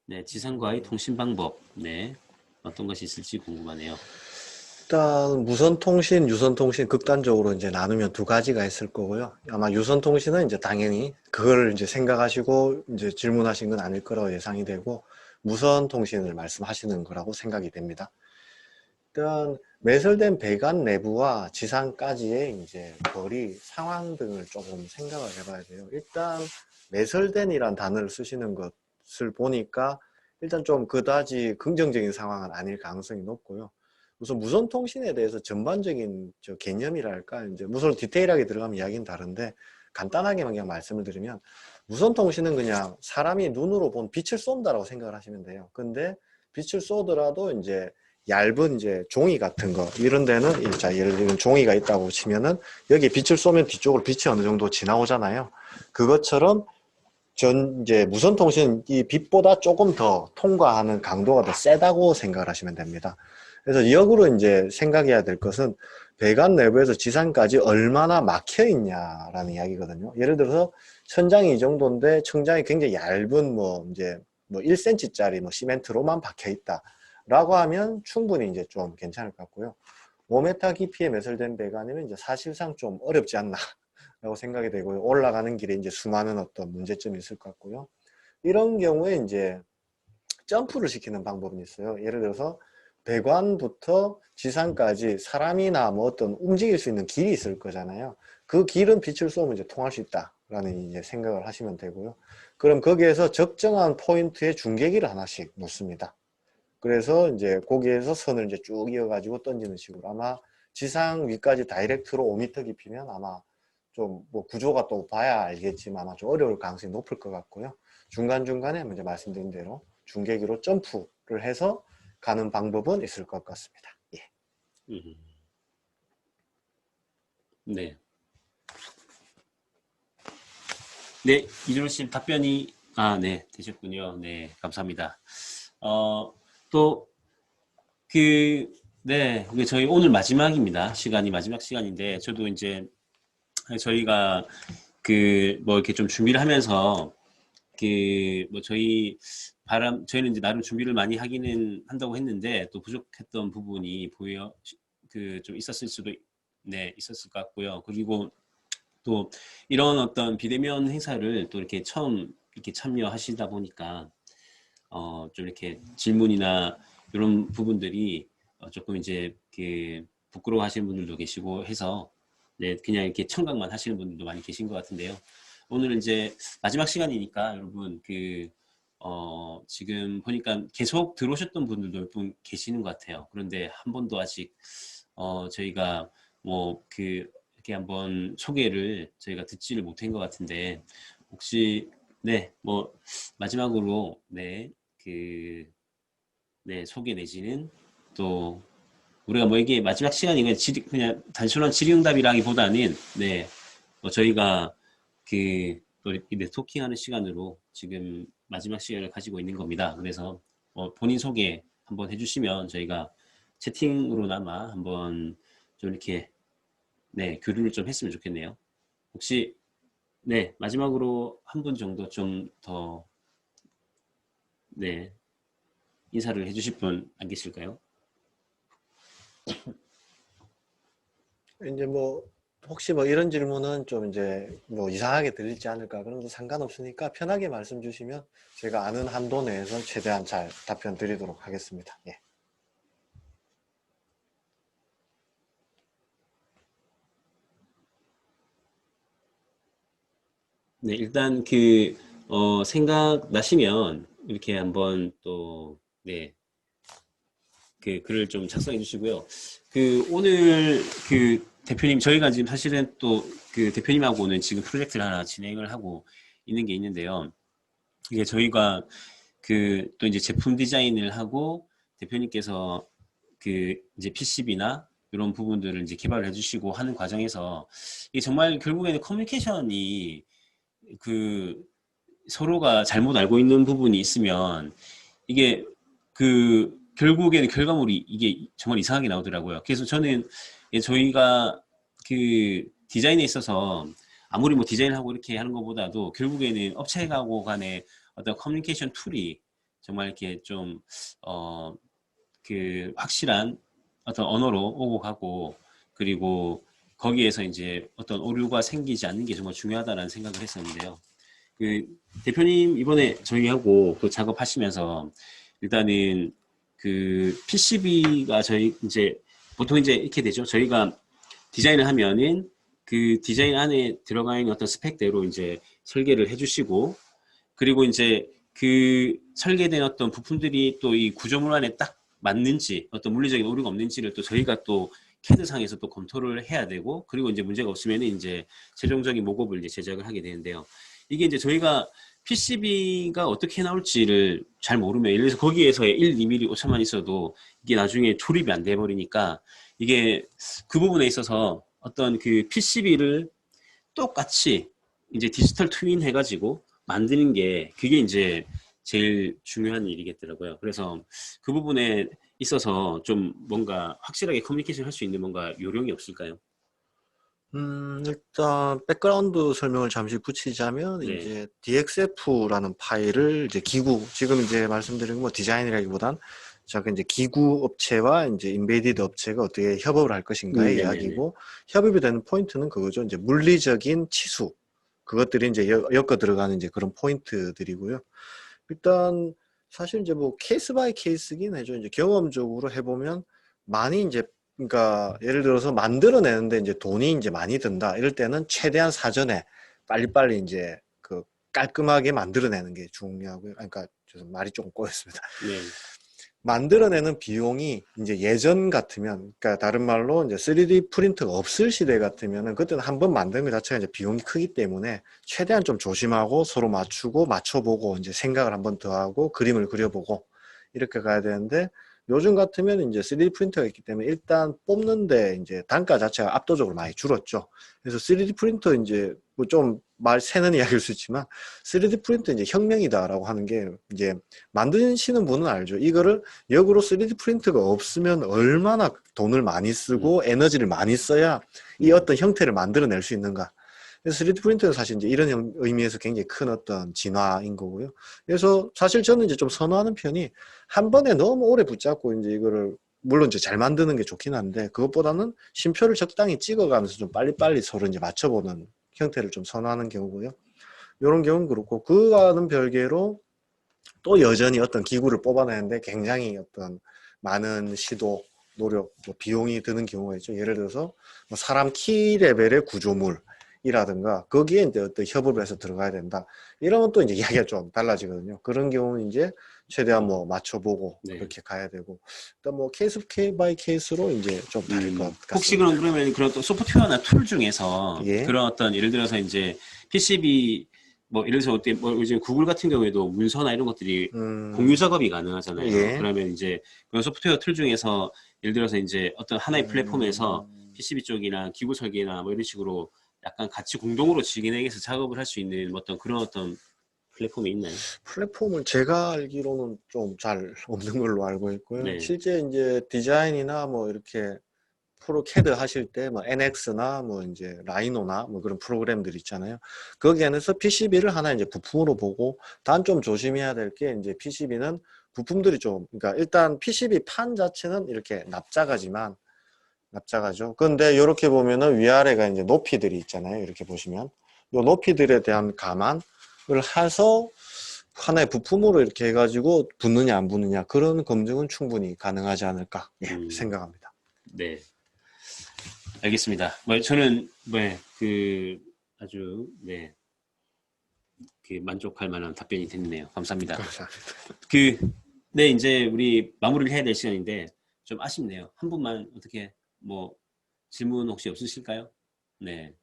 네, 지상과의 통신 방법, 네, 어떤 것이 있을지 궁금하네요. 일단 무선통신, 유선통신 극단적으로 이제 나누면 두 가지가 있을 거고요. 아마 유선통신은 이제 당연히 그걸 이제 생각하시고 이제 질문하신 건 아닐 거라고 예상이 되고 무선통신을 말씀하시는 거라고 생각이 됩니다. 일단 매설된 배관 내부와 지상까지의 이제 거리, 상황 등을 조금 생각을 해봐야 돼요. 일단 매설된이란 단어를 쓰시는 것을 보니까 일단 좀 그다지 긍정적인 상황은 아닐 가능성이 높고요. 우선 무선 통신에 대해서 전반적인 저 개념이랄까, 이제 무선 디테일하게 들어가면 이야기는 다른데 간단하게만 그냥 말씀을 드리면 무선 통신은 그냥 사람이 눈으로 본 빛을 쏜다라고 생각을 하시면 돼요. 근데 빛을 쏘더라도 이제 얇은 이제 종이 같은 거 이런 데는 자 예를 들면 종이가 있다고 치면은 여기 빛을 쏘면 뒤쪽으로 빛이 어느 정도 지나오잖아요. 그것처럼 전 이제 무선 통신 이 빛보다 조금 더 통과하는 강도가 더 세다고 생각을 하시면 됩니다. 그래서 역으로 이제 생각해야 될 것은 배관 내부에서 지상까지 얼마나 막혀 있냐라는 이야기거든요. 예를 들어서 천장이 이 정도인데 천장이 굉장히 얇은 뭐 이제 뭐 1cm짜리 뭐 시멘트로만 박혀 있다라고 하면 충분히 이제 좀 괜찮을 것 같고요. 5m 깊이에 매설된 배관이면 이제 사실상 좀 어렵지 않나 라고 생각이 되고요. 올라가는 길에 이제 수많은 어떤 문제점이 있을 것 같고요. 이런 경우에 이제 점프를 시키는 방법이 있어요. 예를 들어서 배관부터 지상까지 사람이나 뭐 어떤 움직일 수 있는 길이 있을 거잖아요. 그 길은 빛을 쏘면 이제 통할 수 있다라는 이제 생각을 하시면 되고요. 그럼 거기에서 적정한 포인트에 중계기를 하나씩 놓습니다. 그래서 이제 거기에서 선을 이제 쭉 이어가지고 던지는 식으로 아마 지상 위까지 다이렉트로 5m 깊이면 아마 좀 뭐 구조가 또 봐야 알겠지만 아마 좀 어려울 가능성이 높을 것 같고요. 중간중간에 먼저 말씀드린 대로 중계기로 점프를 해서 가는 방법은 있을 것 같습니다. 예. 음. 네. 네, 이준호씨 답변이, 네, 되셨군요. 네, 감사합니다. 또, 네, 이게 저희 오늘 마지막입니다. 마지막 시간인데, 저도 이제, 저희가, 뭐, 이렇게 좀 준비를 하면서, 뭐, 저희는 이제 나름 준비를 많이 하기는 한다고 했는데, 또 부족했던 부분이 좀 있었을 것 같고요. 그리고 또 이런 어떤 비대면 행사를 또 이렇게 처음 이렇게 참여하시다 보니까 좀 이렇게 질문이나 이런 부분들이 조금 이제 부끄러워하시는 분들도 계시고 해서 네, 그냥 이렇게 청각만 하시는 분들도 많이 계신 것 같은데요. 오늘 이제 마지막 시간이니까 여러분 지금 보니까 계속 들어오셨던 분들도 몇 분 계시는 것 같아요. 그런데 한 번도 아직 저희가 이렇게 한번 소개를 저희가 듣지를 못한 것 같은데 혹시 네, 뭐 마지막으로 네, 소개 내지는 또 우리가 뭐 이게 마지막 시간이 그냥 단순한 질의응답이라기보다는 네, 뭐 저희가 또 이렇게 네트워킹하는 시간으로 지금 마지막 시간을 가지고 있는 겁니다. 그래서 본인 소개 한번 해주시면 저희가 채팅으로나마 한번 좀 이렇게 네, 교류를 좀 했으면 좋겠네요. 혹시 네, 마지막으로 한 분 정도 좀 더 네, 인사를 해주실 분 안 계실까요? 이제 뭐 혹시 뭐 이런 질문은 좀 이제 뭐 이상하게 들리지 않을까 그런 거 상관없으니까 편하게 말씀 주시면 제가 아는 한도 내에서 최대한 잘 답변 드리도록 하겠습니다. 예. 네, 일단 생각나시면 이렇게 한번 또 네, 글을 좀 작성해 주시고요. 오늘 대표님, 저희가 지금 사실은 또 대표님하고는 지금 프로젝트를 하나 진행을 하고 있는 게 있는데요. 이게 저희가 또 이제 제품 디자인을 하고 대표님께서 이제 PCB나 이런 부분들을 이제 개발을 해주시고 하는 과정에서 이게 정말 결국에는 커뮤니케이션이 서로가 잘못 알고 있는 부분이 있으면 이게 결국에는 결과물이 이게 정말 이상하게 나오더라고요. 그래서 저는 저희가 디자인에 있어서 아무리 뭐 디자인을 하고 이렇게 하는 것보다도 결국에는 업체하고 간의 어떤 커뮤니케이션 툴이 정말 이렇게 좀 확실한 어떤 언어로 오고 가고 그리고 거기에서 이제 어떤 오류가 생기지 않는 게 정말 중요하다는 생각을 했었는데요. 대표님 이번에 저희하고 작업하시면서 일단은 PCB가 저희 이제 보통 이제 이렇게 되죠. 저희가 디자인을 하면은 디자인 안에 들어가 있는 어떤 스펙대로 이제 설계를 해주시고 그리고 이제 설계된 어떤 부품들이 또 이 구조물 안에 딱 맞는지 어떤 물리적인 오류가 없는지를 또 저희가 또 캐드상에서 또 검토를 해야 되고 그리고 이제 문제가 없으면 이제 최종적인 목업을 이제 제작을 하게 되는데요. 이게 이제 저희가 PCB가 어떻게 나올지를 잘 모르면 예를 들어서 거기에서의 1, 2mm 오차만 있어도 이게 나중에 조립이 안 돼 버리니까 이게 그 부분에 있어서 어떤 PCB를 똑같이 이제 디지털 트윈 해가지고 만드는 게 그게 이제 제일 중요한 일이겠더라고요. 그래서 그 부분에 있어서 좀 뭔가 확실하게 커뮤니케이션 할 수 있는 뭔가 요령이 없을까요? 일단 백그라운드 설명을 잠시 붙이자면 네, 이제 DXF라는 파일을 이제 지금 이제 말씀드린 뭐 디자인이라기보단 작은 이제 기구 업체와 이제 인베디드 업체가 어떻게 협업을 할 것인가의 네네네. 이야기고 협업이 되는 포인트는 그거죠. 이제 물리적인 치수 그것들이 이제 엮어 들어가는 이제 그런 포인트들이고요. 일단 사실 이제 뭐 케이스 바이 케이스긴 해죠. 이제 경험적으로 해보면 많이 이제 그러니까 예를 들어서 만들어내는데 이제 돈이 이제 많이 든다. 이럴 때는 최대한 사전에 빨리빨리 이제 그 깔끔하게 만들어내는 게 중요하고요. 그러니까 죄송 말이 조금 꼬였습니다. 네. 만들어내는 비용이 이제 예전 같으면, 그러니까 다른 말로 이제 3D 프린터가 없을 시대 같으면은 그때는 한 번 만든 것 자체가 이제 비용이 크기 때문에 최대한 좀 조심하고 서로 맞추고 맞춰보고 이제 생각을 한 번 더 하고 그림을 그려보고 이렇게 가야 되는데 요즘 같으면 이제 3D 프린터가 있기 때문에 일단 뽑는데 이제 단가 자체가 압도적으로 많이 줄었죠. 그래서 3D 프린터 이제 뭐 좀 말 새는 이야기일 수 있지만 3D 프린터 이제 혁명이다라고 하는 게 이제 만드시는 분은 알죠. 이거를 역으로 3D 프린터가 없으면 얼마나 돈을 많이 쓰고 에너지를 많이 써야 이 어떤 형태를 만들어낼 수 있는가. 그래서 3D 프린터는 사실 이제 이런 의미에서 굉장히 큰 어떤 진화인 거고요. 그래서 사실 저는 이제 좀 선호하는 편이 한 번에 너무 오래 붙잡고 이제 이거를 물론 이제 잘 만드는 게 좋긴 한데 그것보다는 쉼표를 적당히 찍어가면서 좀 빨리빨리 서로 이제 맞춰보는 형태를 좀 선호하는 경우고요. 이런 경우는 그렇고 그와는 별개로 또 여전히 어떤 기구를 뽑아내는데 굉장히 어떤 많은 시도, 노력, 뭐 비용이 드는 경우가 있죠. 예를 들어서 뭐 사람 키 레벨의 구조물이라든가 거기에 이제 어떤 협업을 해서 들어가야 된다. 이러면 또 이제 이야기가 좀 달라지거든요. 그런 경우는 이제 최대한 뭐 맞춰보고 네. 그렇게 가야 되고, 일단 뭐 케이스 바이 케이스로 이제 좀 다를 것 같습니다. 혹시 그러면 그런 또 소프트웨어나 툴 중에서 예. 그런 어떤 예를 들어서 이제 PCB 뭐 예를 들어서 어때 뭐 요즘 구글 같은 경우에도 문서나 이런 것들이 공유 작업이 가능하잖아요. 예. 그러면 이제 그런 소프트웨어 툴 중에서 예를 들어서 이제 어떤 하나의 플랫폼에서 PCB 쪽이나 기구 설계나 뭐 이런 식으로 약간 같이 공동으로 진행해서 작업을 할 수 있는 어떤 그런 어떤 플랫폼이 있나요? 플랫폼을 제가 알기로는 좀 잘 없는 걸로 알고 있고요. 네. 실제 이제 디자인이나 뭐 이렇게 프로 캐드 하실 때 뭐 NX나 뭐 이제 라이노나 뭐 그런 프로그램들 있잖아요. 거기 안에서 PCB를 하나 이제 부품으로 보고 단 좀 조심해야 될 게 이제 PCB는 부품들이 좀 그러니까 일단 PCB 판 자체는 이렇게 납작하죠. 근데 이렇게 보면은 위아래가 이제 높이들이 있잖아요. 이렇게 보시면 요 높이들에 대한 감안을 해서 하나의 부품으로 이렇게 해가지고 붙느냐 안 붙느냐 그런 검증은 충분히 가능하지 않을까 생각합니다. 네. 알겠습니다. 뭐 저는 그 아주 그 만족할 만한 답변이 됐네요. 감사합니다. 감사합니다. 네, 이제 우리 마무리를 해야 될 시간인데 좀 아쉽네요. 한 분만 어떻게 뭐 질문 혹시 없으실까요? 네.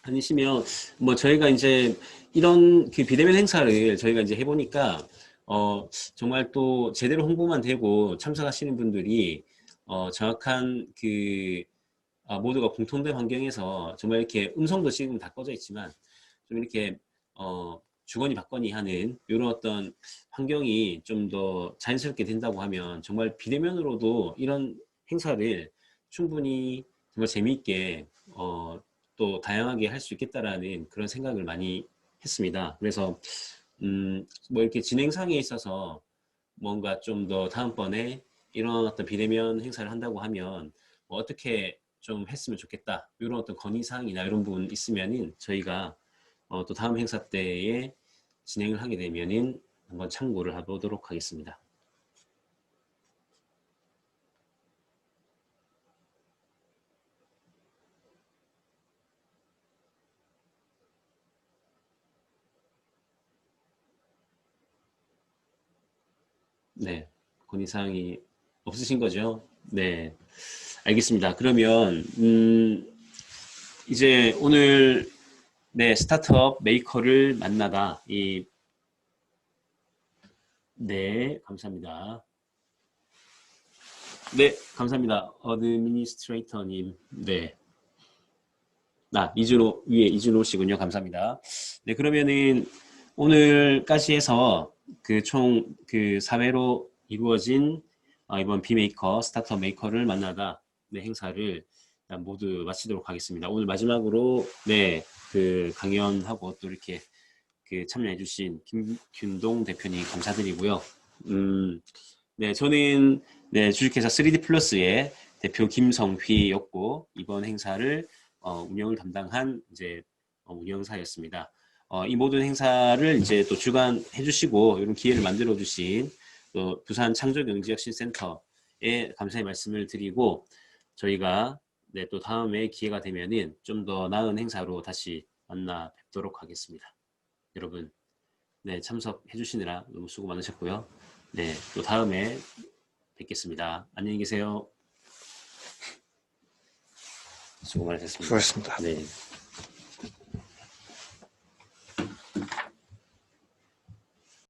아니시면 뭐 저희가 이제 이런 그 비대면 행사를 저희가 이제 해보니까 정말 또 제대로 홍보만 되고 참석하시는 분들이 정확한 그 모두가 공통된 환경에서 정말 이렇게 음성도 지금 다 꺼져 있지만 좀 이렇게 주거니 받거니 하는 이런 어떤 환경이 좀 더 자연스럽게 된다고 하면 정말 비대면으로도 이런 행사를 충분히 정말 재미있게 또 다양하게 할 수 있겠다라는 그런 생각을 많이 했습니다. 그래서 뭐 이렇게 진행상에 있어서 뭔가 좀 더 다음번에 이런 어떤 비대면 행사를 한다고 하면 뭐 어떻게 좀 했으면 좋겠다 이런 어떤 건의사항이나 이런 부분 있으면은 저희가 또 다음 행사 때에 진행을 하게 되면은 한번 참고를 해보도록 하겠습니다. 네, 건의사항이 없으신 거죠? 네, 알겠습니다. 그러면 이제 오늘 스타트업 메이커를 만나다 네, 감사합니다. 네, 감사합니다. 어드미니스트레이터님. 네. 이준호 씨군요. 감사합니다. 네, 그러면은 오늘까지 해서 그 총 그 사회로 이루어진 이번 비메이커, 스타트업 메이커를 만나다 행사를 모두 마치도록 하겠습니다. 오늘 마지막으로 그 강연하고 또 이렇게 그 참여해주신 김균동 대표님 감사드리고요. 네, 저는 네, 주식회사 3D 플러스의 대표 김성휘였고 이번 행사를 운영을 담당한 이제 운영사였습니다. 이 모든 행사를 이제 또 주관해 주시고 이런 기회를 만들어 주신 또 부산 창조경제혁신센터에 감사의 말씀을 드리고 저희가 네, 또 다음에 기회가 되면은 좀 더 나은 행사로 다시 만나 뵙도록 하겠습니다. 여러분, 네, 참석해 주시느라 너무 수고 많으셨고요. 네, 또 다음에 뵙겠습니다. 안녕히 계세요. 수고 많으셨습니다. 수고하셨습니다. 네.